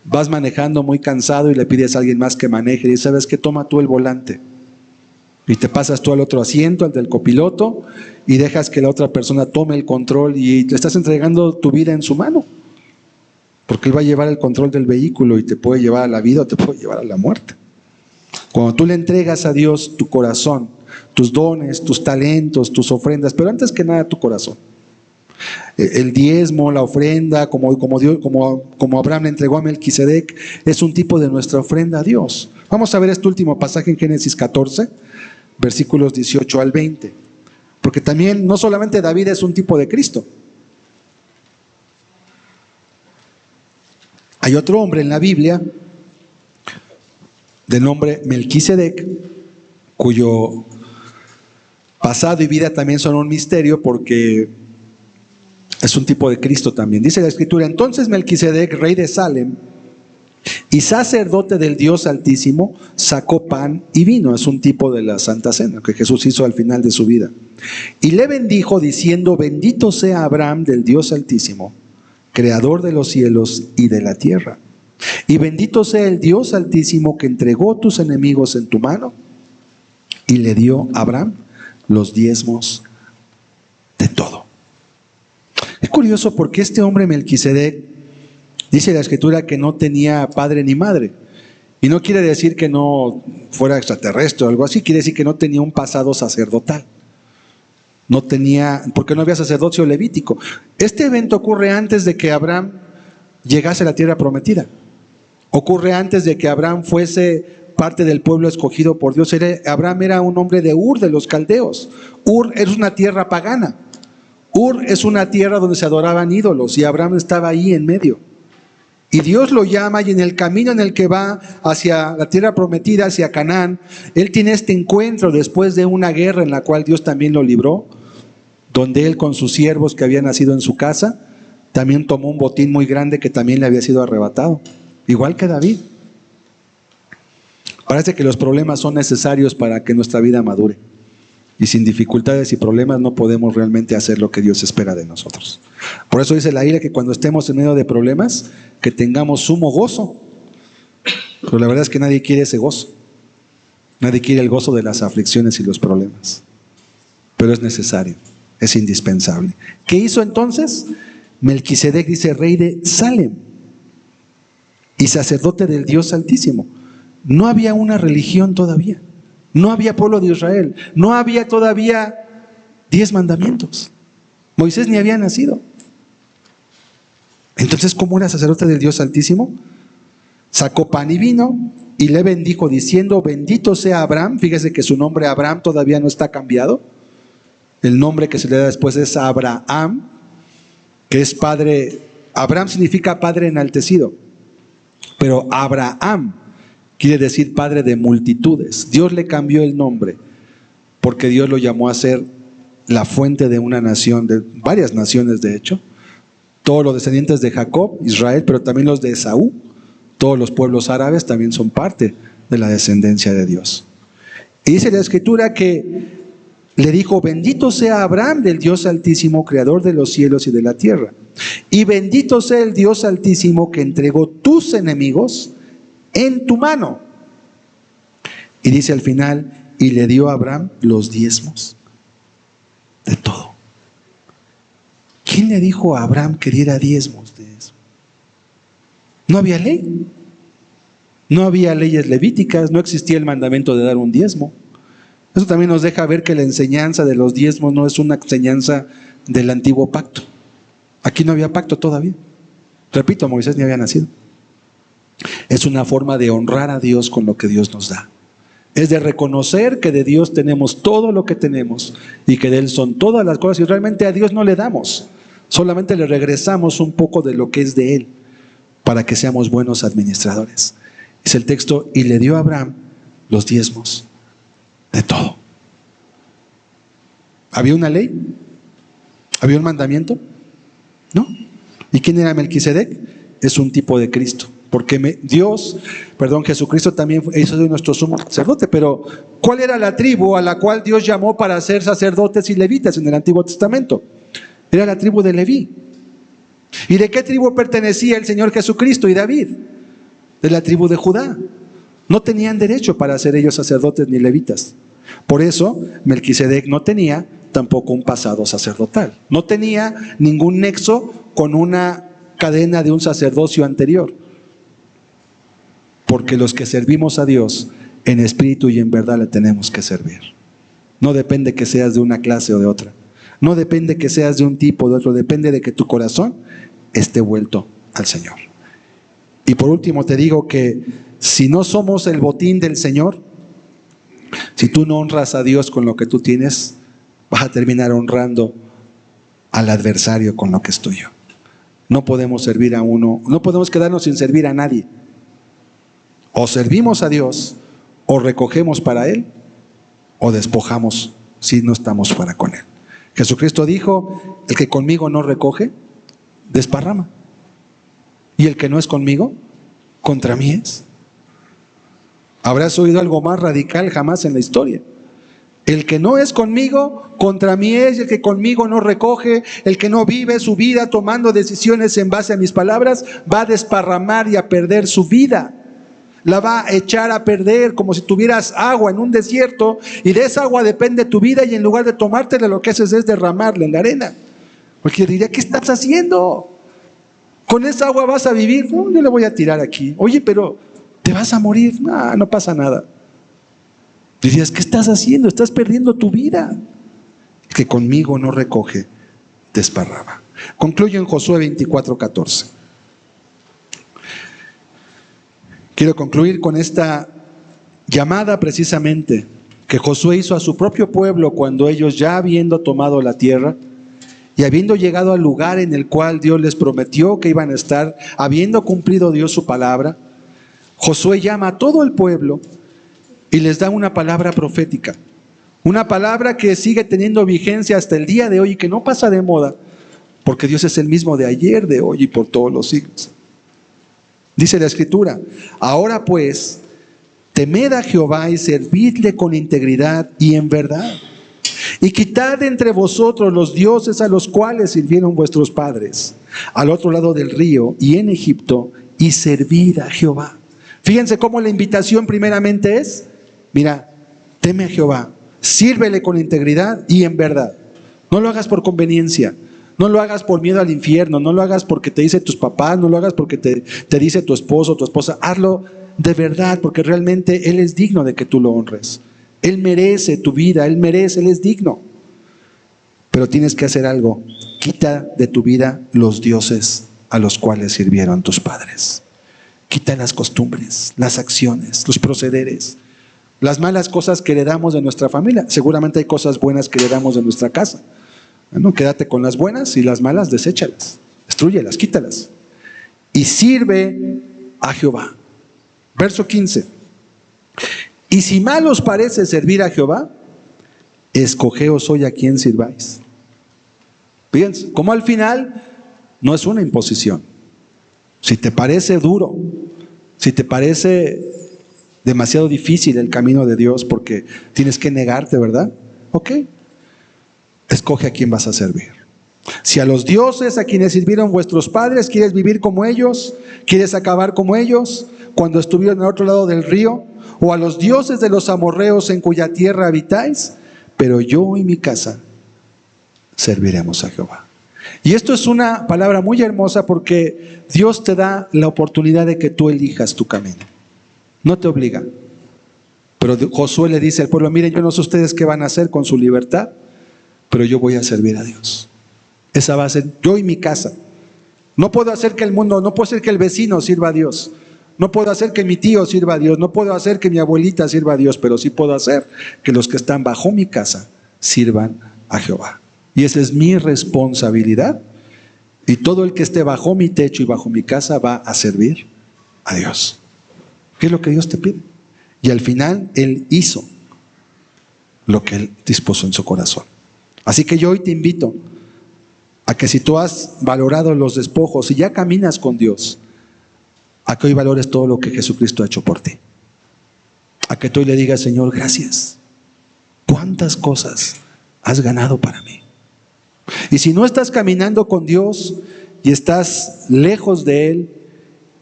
vas manejando muy cansado y le pides a alguien más que maneje y sabes que toma tú el volante. Y te pasas tú al otro asiento, al del copiloto, y dejas que la otra persona tome el control y te estás entregando tu vida en su mano. Porque Él va a llevar el control del vehículo y te puede llevar a la vida o te puede llevar a la muerte. Cuando tú le entregas a Dios tu corazón, tus dones, tus talentos, tus ofrendas, pero antes que nada tu corazón. El diezmo, la ofrenda, como Abraham le entregó a Melquisedec, es un tipo de nuestra ofrenda a Dios. Vamos a ver este último pasaje en Génesis 14, versículos 18 al 20. Porque también no solamente David es un tipo de Cristo. Hay otro hombre en la Biblia de nombre Melquisedec, cuyo pasado y vida también son un misterio porque es un tipo de Cristo también. Dice la Escritura: entonces Melquisedec, rey de Salem y sacerdote del Dios Altísimo, sacó pan y vino. Es un tipo de la Santa Cena que Jesús hizo al final de su vida. Y le bendijo diciendo: bendito sea Abraham del Dios Altísimo, creador de los cielos y de la tierra. Y bendito sea el Dios Altísimo que entregó tus enemigos en tu mano. Y le dio a Abraham los diezmos de todo. Es curioso porque este hombre Melquisedec, dice la Escritura que no tenía padre ni madre. Y no quiere decir que no fuera extraterrestre o algo así, quiere decir que no tenía un pasado sacerdotal. No tenía, porque no había sacerdocio levítico. Este evento ocurre antes de que Abraham llegase a la tierra prometida. Ocurre antes de que Abraham fuese parte del pueblo escogido por Dios. Abraham era un hombre de Ur, de los caldeos. Ur es una tierra pagana. Ur es una tierra donde se adoraban ídolos y Abraham estaba ahí en medio. Y Dios lo llama, y en el camino en el que va hacia la tierra prometida, hacia Canaán, él tiene este encuentro después de una guerra en la cual Dios también lo libró, donde él con sus siervos que habían nacido en su casa, también tomó un botín muy grande que también le había sido arrebatado, igual que David. Parece que los problemas son necesarios para que nuestra vida madure. Y sin dificultades y problemas no podemos realmente hacer lo que Dios espera de nosotros. Por eso dice la Biblia que cuando estemos en medio de problemas, que tengamos sumo gozo. Pero la verdad es que nadie quiere ese gozo. Nadie quiere el gozo de las aflicciones y los problemas. Pero es necesario, es indispensable. ¿Qué hizo entonces? Melquisedec dice rey de Salem y sacerdote del Dios Altísimo. No había una religión todavía. No había pueblo de Israel. No había todavía 10 mandamientos. Moisés ni había nacido. Entonces, ¿cómo era sacerdote del Dios Altísimo? Sacó pan y vino y le bendijo diciendo, bendito sea Abraham. Fíjese que su nombre Abraham todavía no está cambiado. El nombre que se le da después es Abraham, que es padre. Abraham significa padre enaltecido. Pero Abraham quiere decir padre de multitudes. Dios le cambió el nombre porque Dios lo llamó a ser la fuente de una nación, de varias naciones de hecho. Todos los descendientes de Jacob, Israel, pero también los de Esaú, todos los pueblos árabes también son parte de la descendencia de Dios. Y dice la Escritura que le dijo, bendito sea Abraham del Dios Altísimo, creador de los cielos y de la tierra. Y bendito sea el Dios Altísimo que entregó tus enemigos en tu mano. Y dice al final, y le dio a Abraham los diezmos de todo. ¿Quién le dijo a Abraham que diera diezmos de eso? No había ley. No había leyes levíticas, no existía el mandamiento de dar un diezmo. Eso también nos deja ver que la enseñanza de los diezmos no es una enseñanza del antiguo pacto. Aquí no había pacto todavía. Repito, Moisés ni había nacido. Es una forma de honrar a Dios con lo que Dios nos da. Es de reconocer que de Dios tenemos todo lo que tenemos y que de Él son todas las cosas y realmente a Dios no le damos. Solamente le regresamos un poco de lo que es de Él para que seamos buenos administradores. Dice el texto, y le dio a Abraham los diezmos de todo. ¿Había una ley? ¿Había un mandamiento? ¿No? ¿Y quién era Melquisedec? Es un tipo de Cristo. Porque Jesucristo también hizo de nuestro sumo sacerdote, pero ¿cuál era la tribu a la cual Dios llamó para ser sacerdotes y levitas en el Antiguo Testamento? Era la tribu de Leví. ¿Y de qué tribu pertenecía el Señor Jesucristo y David? De la tribu de Judá. No tenían derecho para ser ellos sacerdotes ni levitas. Por eso Melquisedec no tenía tampoco un pasado sacerdotal. No tenía ningún nexo con una cadena de un sacerdocio anterior. Porque los que servimos a Dios en espíritu y en verdad le tenemos que servir. No depende que seas de una clase o de otra. No depende que seas de un tipo o de otro. Depende de que tu corazón esté vuelto al Señor. Y por último te digo que si no somos el botín del Señor, si tú no honras a Dios con lo que tú tienes, vas a terminar honrando al adversario con lo que es tuyo. No podemos servir a uno, no podemos quedarnos sin servir a nadie. O servimos a Dios, o recogemos para Él, o despojamos si no estamos para con Él. Jesucristo dijo, el que conmigo no recoge, desparrama. Y el que no es conmigo, contra mí es. ¿Habrás oído algo más radical jamás en la historia? El que no es conmigo, contra mí es. El que conmigo no recoge, el que no vive su vida tomando decisiones en base a mis palabras, va a desparramar y a perder su vida. La va a echar a perder como si tuvieras agua en un desierto y de esa agua depende tu vida y en lugar de tomártela lo que haces es derramarla en la arena. Porque diría, ¿qué estás haciendo? ¿Con esa agua vas a vivir? No, yo le voy a tirar aquí. Oye, pero ¿te vas a morir? No pasa nada. Dirías, ¿qué estás haciendo? Estás perdiendo tu vida. Que conmigo no recoge, desparrama. Concluyo en Josué 24:14. Quiero concluir con esta llamada precisamente que Josué hizo a su propio pueblo cuando ellos, ya habiendo tomado la tierra y habiendo llegado al lugar en el cual Dios les prometió que iban a estar, habiendo cumplido Dios su palabra, Josué llama a todo el pueblo y les da una palabra profética. Una palabra que sigue teniendo vigencia hasta el día de hoy y que no pasa de moda, porque Dios es el mismo de ayer, de hoy y por todos los siglos. Dice la Escritura: ahora pues, temed a Jehová y servidle con integridad y en verdad. Y quitad entre vosotros los dioses a los cuales sirvieron vuestros padres, al otro lado del río y en Egipto, y servid a Jehová. Fíjense cómo la invitación primeramente es: mira, teme a Jehová, sírvele con integridad y en verdad. No lo hagas por conveniencia, no lo hagas por miedo al infierno, no lo hagas porque te dice tus papás, no lo hagas porque te dice tu esposo o tu esposa. Hazlo de verdad, porque realmente Él es digno de que tú lo honres. Él merece tu vida, Él es digno. Pero tienes que hacer algo: quita de tu vida los dioses a los cuales sirvieron tus padres. Quita las costumbres, las acciones, los procederes, las malas cosas que heredamos de nuestra familia. Seguramente hay cosas buenas que heredamos de nuestra casa. Bueno, quédate con las buenas y las malas deséchalas, destrúyelas, quítalas. Y sirve a Jehová. Verso 15. Y si mal os parece servir a Jehová, escogeos hoy a quién sirváis. Fíjense, como al final no es una imposición. Si te parece duro, si te parece demasiado difícil el camino de Dios porque tienes que negarte, ¿verdad? Ok, escoge a quién vas a servir. Si a los dioses a quienes sirvieron vuestros padres quieres vivir como ellos, quieres acabar como ellos cuando estuvieron al otro lado del río, o a los dioses de los amorreos en cuya tierra habitáis, pero yo y mi casa serviremos a Jehová. Y esto es una palabra muy hermosa porque Dios te da la oportunidad de que tú elijas tu camino. No te obliga. Pero Josué le dice al pueblo: miren, yo no sé ustedes qué van a hacer con su libertad, pero yo voy a servir a Dios. Esa va a ser yo y mi casa. No puedo hacer que el mundo, no puedo hacer que el vecino sirva a Dios. No puedo hacer que mi tío sirva a Dios. No puedo hacer que mi abuelita sirva a Dios, pero sí puedo hacer que los que están bajo mi casa sirvan a Jehová. Y esa es mi responsabilidad. Y todo el que esté bajo mi techo y bajo mi casa va a servir a Dios. ¿Qué es lo que Dios te pide? Y al final Él hizo lo que Él dispuso en su corazón. Así que yo hoy te invito a que, si tú has valorado los despojos y ya caminas con Dios, a que hoy valores todo lo que Jesucristo ha hecho por ti. A que tú hoy le digas: Señor, gracias. ¿Cuántas cosas has ganado para mí? Y si no estás caminando con Dios y estás lejos de Él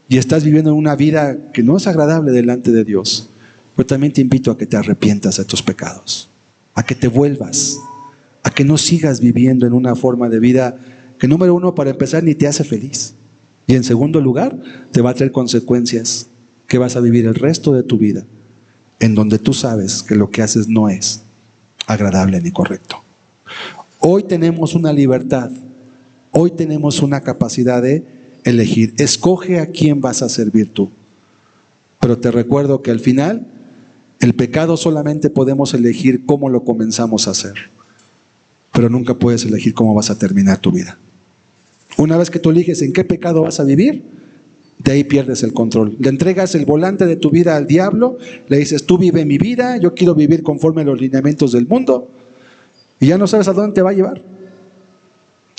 y estás viviendo una vida que no es agradable delante de Dios, pues también te invito a que te arrepientas de tus pecados, a que te vuelvas, a que no sigas viviendo en una forma de vida que, número uno, para empezar, ni te hace feliz, y en segundo lugar, te va a traer consecuencias que vas a vivir el resto de tu vida, en donde tú sabes que lo que haces no es agradable ni correcto. Hoy tenemos una libertad, hoy tenemos una capacidad de elegir. Escoge a quién vas a servir tú. Pero te recuerdo que al final, el pecado solamente podemos elegir cómo lo comenzamos a hacer, pero nunca puedes elegir cómo vas a terminar tu vida. Una vez que tú eliges en qué pecado vas a vivir, de ahí pierdes el control. Le entregas el volante de tu vida al diablo, le dices: tú vive mi vida, yo quiero vivir conforme a los lineamientos del mundo, y ya no sabes a dónde te va a llevar.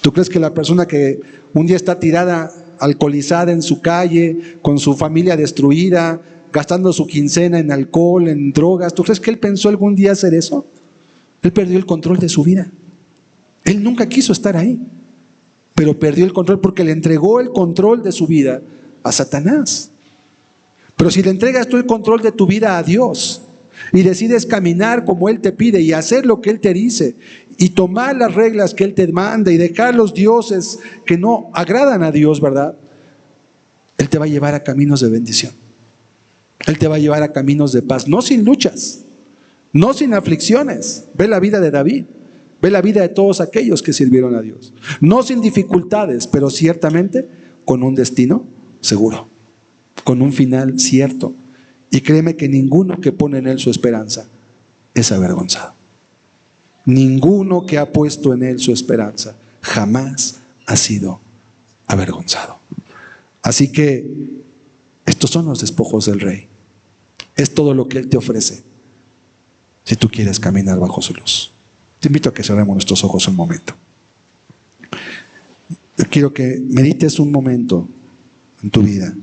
¿Tú crees que la persona que un día está tirada, alcoholizada en su calle, con su familia destruida, gastando su quincena en alcohol, en drogas, ¿tú crees que él pensó algún día hacer eso? Él perdió el control de su vida. Él nunca quiso estar ahí, pero perdió el control porque le entregó el control de su vida a Satanás. Pero si le entregas tú el control de tu vida a Dios y decides caminar como Él te pide y hacer lo que Él te dice y tomar las reglas que Él te manda y dejar los dioses que no agradan a Dios, ¿verdad? Él te va a llevar a caminos de bendición. Él te va a llevar a caminos de paz, no sin luchas, no sin aflicciones. Ve la vida de David, ve la vida de todos aquellos que sirvieron a Dios. No sin dificultades, pero ciertamente con un destino seguro, con un final cierto. Y créeme que ninguno que pone en Él su esperanza es avergonzado. Ninguno que ha puesto en Él su esperanza jamás ha sido avergonzado. Así que estos son los despojos del Rey. Es todo lo que Él te ofrece si tú quieres caminar bajo su luz. Te invito a que cerremos nuestros ojos un momento. Yo quiero que medites un momento en tu vida.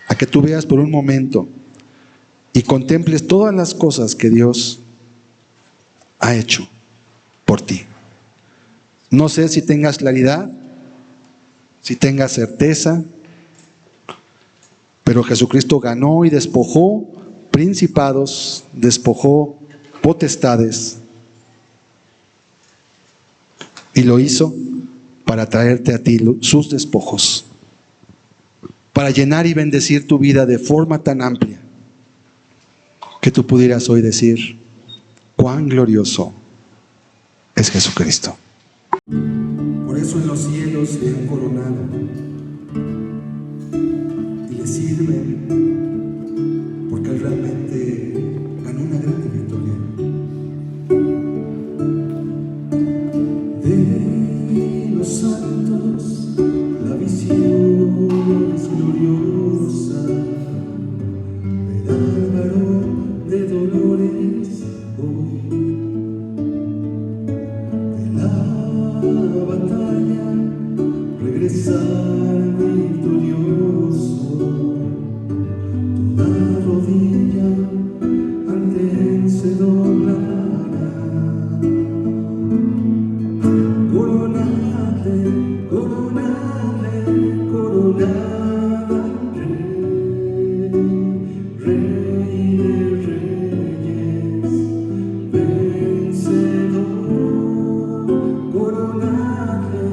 A que tú veas por un momento y contemples todas las cosas que Dios ha hecho por ti. No sé si tengas claridad, si tengas certeza, pero Jesucristo ganó y despojó principados, despojó potestades, y lo hizo para traerte a ti sus despojos, para llenar y bendecir tu vida de forma tan amplia que tú pudieras hoy decir: cuán glorioso es Jesucristo. Por eso en los cielos le han coronado y le sirven, porque Él realmente ganó una grande victoria. De los santos la visión es gloriosa, de Álvaro de Dolores hoy, de la batalla regresar victorioso, toda rodilla ante Él se doblará. Coronale, coronale, coronale, Rey de reyes, vencedor. Coronale,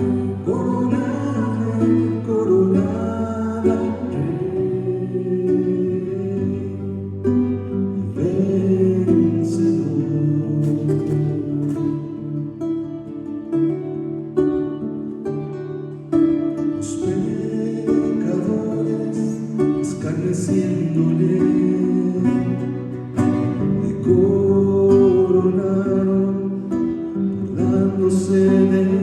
coronale, coronale, vencedor. Los pecadores escarneciéndole le coronaron, burlándose de él.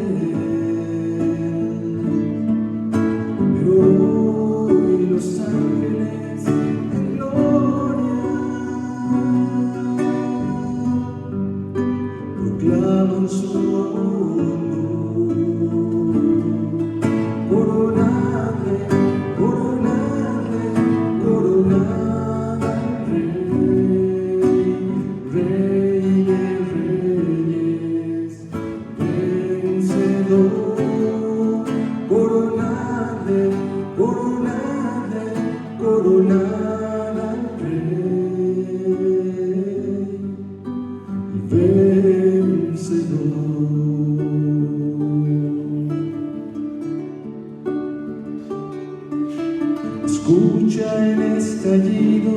Pero hoy los ángeles en gloria proclaman su honor. Coronale, coronale, coronale, Rey de reyes, vencedor. Coronale, coronale, coronale, vencedor. Escucha el estallido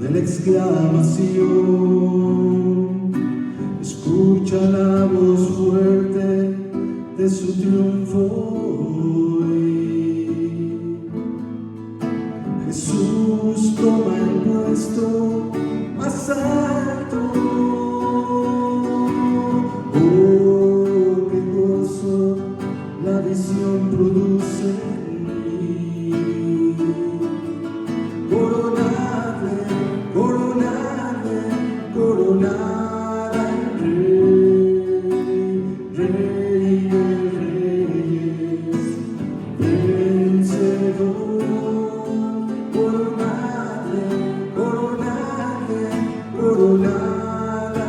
de la exclamación, escucha la voz fuerte de su triunfo hoy. Jesús toma el puesto más alto. Oh, qué gozo la visión produce en mí. Coronale, coronale, coronale, Rey de reyes, vencedor. Coronale, coronale, coronale,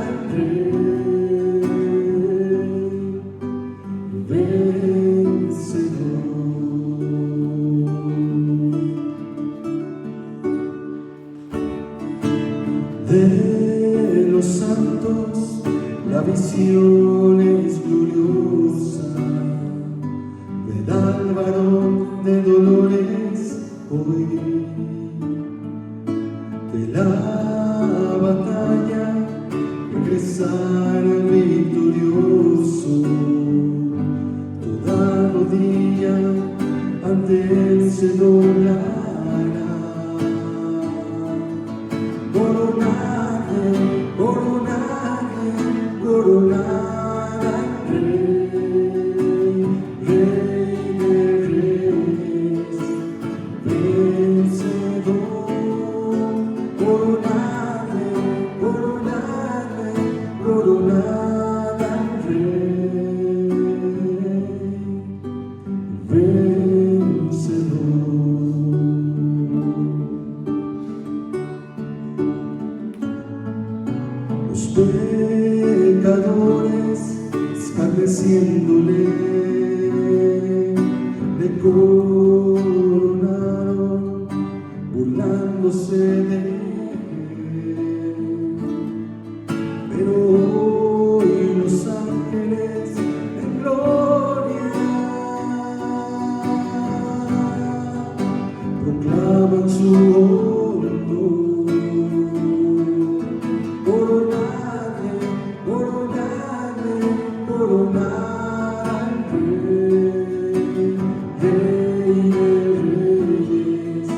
vencedor. De los santos la visión es gloriosa, de Álvaro de Dolores hoy de la batalla, regresar victorioso. Toda rodilla ante él se doblará. Coronarle, coronarle, coronar al Rey, Rey de Reyes, vencedor. Coronarle, coronarle, coronar al Rey, vencedor. Los pecadores escarneciéndole le coronaron, burlándose de él. Pero hoy los ángeles en gloria proclaman su honor. Coronarle, coronarle, coronar al Rey, Rey de Reyes,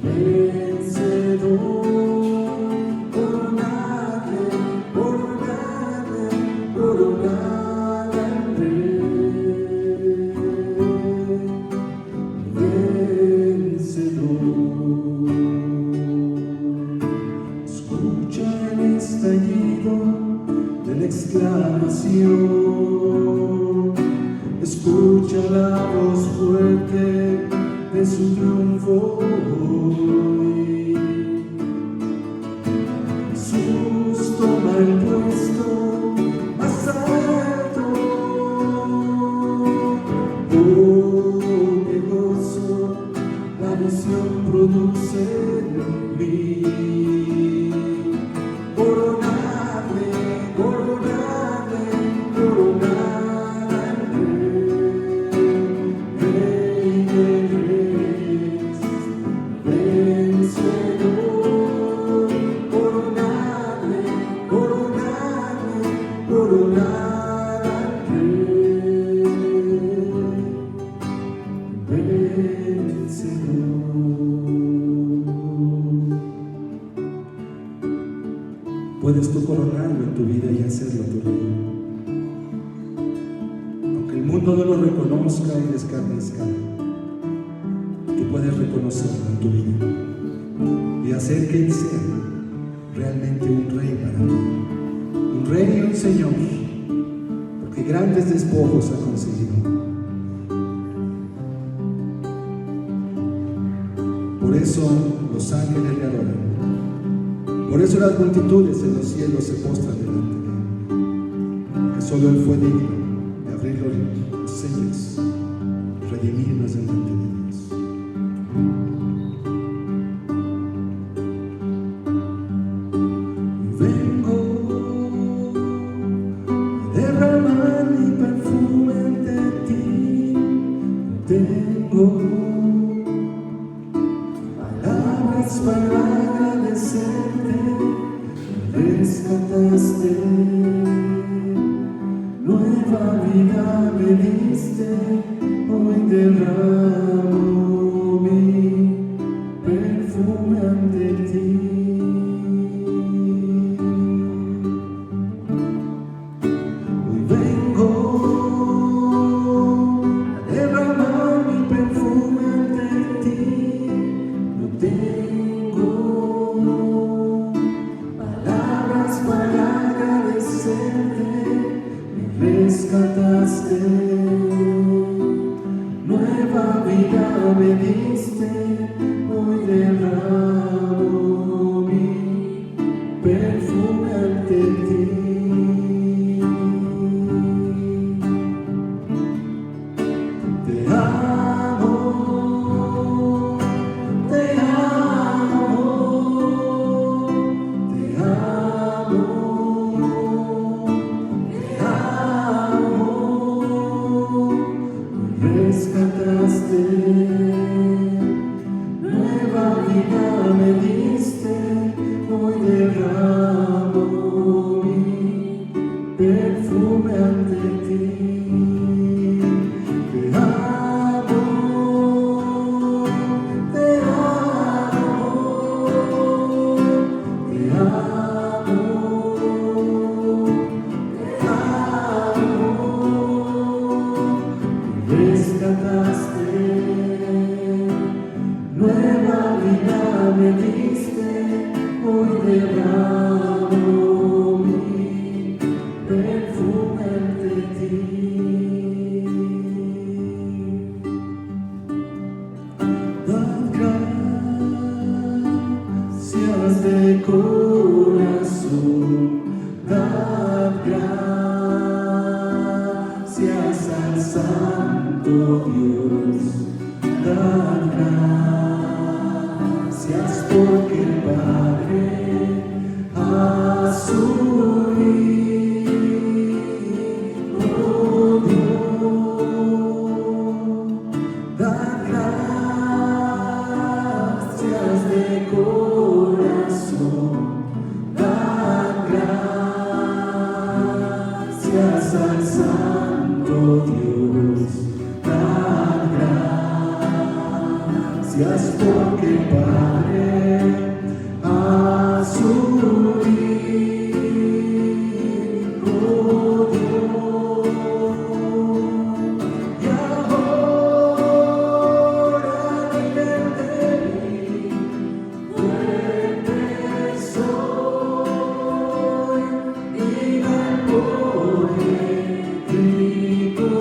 vencedor. Coronarle, coronarle, coronar al Rey, vencedor. Escucha el estallido de la exclamación, escucha la voz fuerte de su triunfo hoy. Jesús toma el puesto más alto. Oh, qué gozo la visión produce en mí. Coronarle, coronarle, coronar al Rey, Rey de Reyes, vencedor. Coronarle, coronarle, coronar al Rey, vencedor. Puedes tú coronarlo en tu vida y hacerlo tu rey. Aunque el mundo no lo reconozca y le escarnezca, tú puedes reconocerlo en tu vida y hacer que él sea realmente un rey para ti, un rey y un señor, porque grandes despojos ha conseguido. Por eso los ángeles le adoran. Por eso las multitudes en los cielos se postran delante de él, porque solo él fue digno de abrir los sellos, redimirnos delante de Dios. Vengo a derramar mi perfume ante ti. Tengo palabras para agradecerte. Rescataste, nueva vida me diste, hoy derramo mi perfume ante ti. Hoy vengo a derramar mi perfume ante ti. No tengo para agradecerte, me rescataste, nueva nueva vida me diste, hoy derramo mi perfume ante ti. Dad gracias de corazón, dad gracias al Santo Dios, dad gracias porque el Padre a su Hijo dio. Dad gracias de corazón, dad gracias al Santo Dios, dad gracias porque el Padre a su Hijo dio. Y ahora liberte mí, fuerte soy, y rico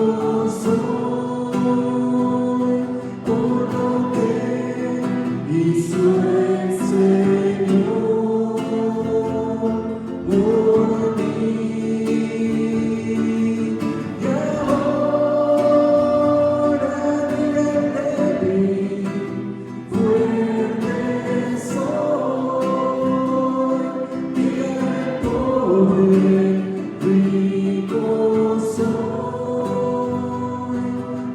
soy, por lo que hizo el Señor por mí. Y ahora liberte mí, fuerte soy, y pobre, rico soy,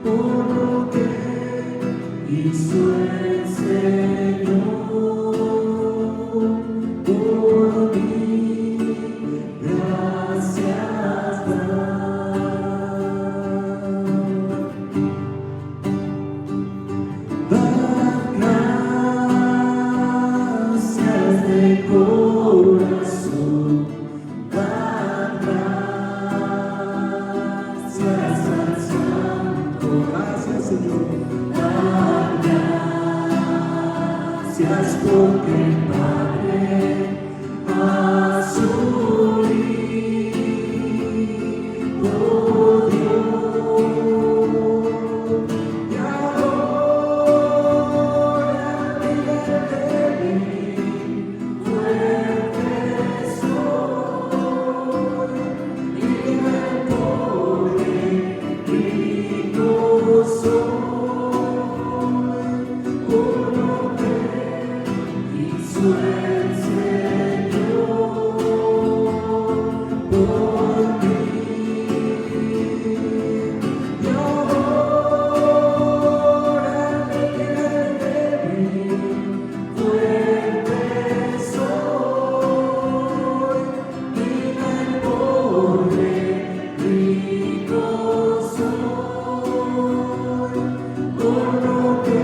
por lo que hizo el Señor por mí. Gracias dad gracias de corazón, dad gracias al Santo. Gracias, Señor. Dad gracias porque el Padre a su Hijo dio. Y ahora liberte mí, fuerte soy, y pobre, rico soy, por lo que hizo el Señor por mí. Y ahora liberte mí, fuerte soy, y pobre, rico soy, por lo que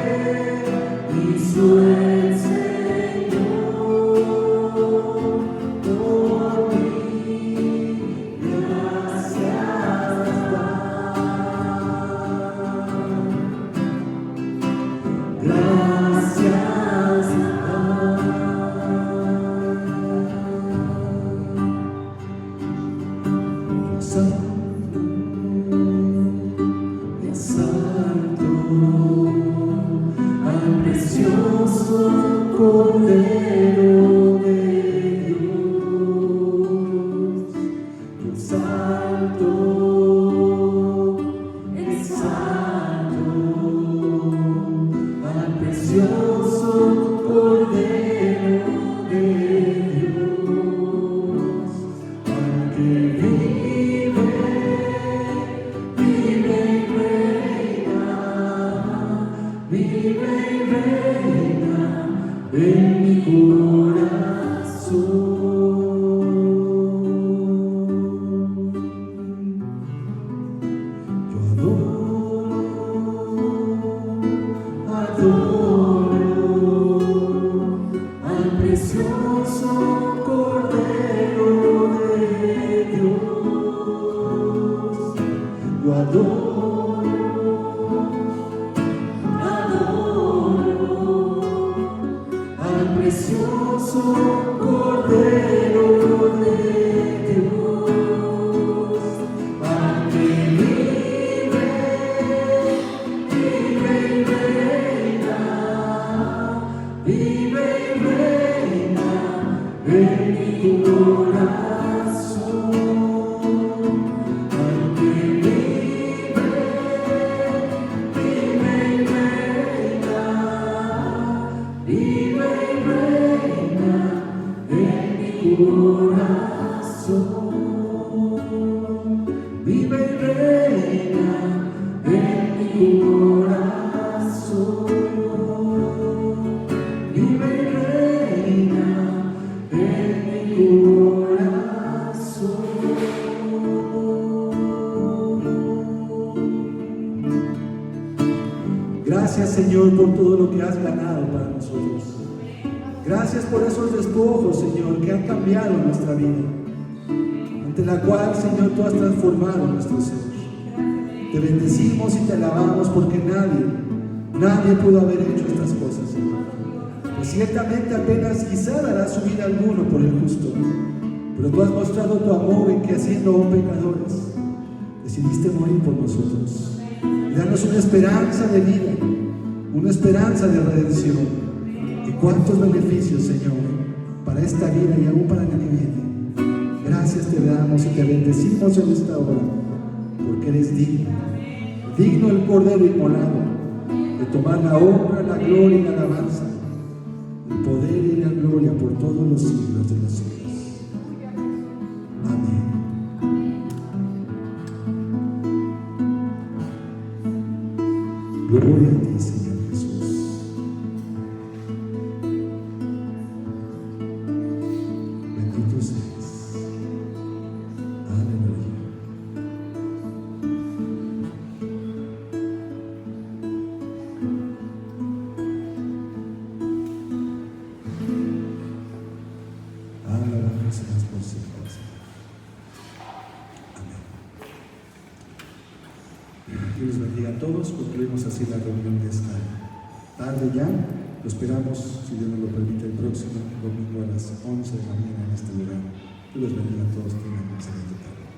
hizo el Señor por mí. Gracias gracias Santo, Santo, al precioso Cordero de Dios. Exalto, exalto, al precioso Cordero de Dios, al que vive, vive y reina, vive y reina en mi corazón. Yo adoro al precioso Cordero de Dios. Yo adoro en mi corazón, al que vive y reina, vive y reina en mi corazón, vive y reina en mi corazón, vive y reina en mi corazón. Gracias, Señor, por todo lo que has ganado para nosotros. Gracias por esos despojos, Señor, que han cambiado nuestra vida, ante la cual, Señor, tú has transformado nuestro ser. Te bendecimos y te alabamos porque nadie pudo haber hecho estas cosas, Señor. Pues ciertamente apenas quizá dará su vida alguno por el justo, pero tú has mostrado tu amor en que, siendo aún pecadores, decidiste morir por nosotros y darnos una esperanza de vida, una esperanza de redención. Y cuántos beneficios, Señor, para esta vida y aún para la que viene. Gracias te damos y te bendecimos en esta hora, porque eres digno el Cordero inmolado, de tomar la honra, la gloria y la alabanza, el poder y la gloria por todos los siglos de los siglos. Amén. Gloria a ti, Señor Jesús. Bendito seas. Aleluya. Alabado seas por siempre, Señor. Amén. Dios les bendiga a todos. Concluimos así la reunión de esta tarde ya. Lo esperamos, si Dios nos lo permite, el próximo domingo a las 11 de la mañana en este lugar. Dios les bendiga a todos. Tengan una excelente tarde.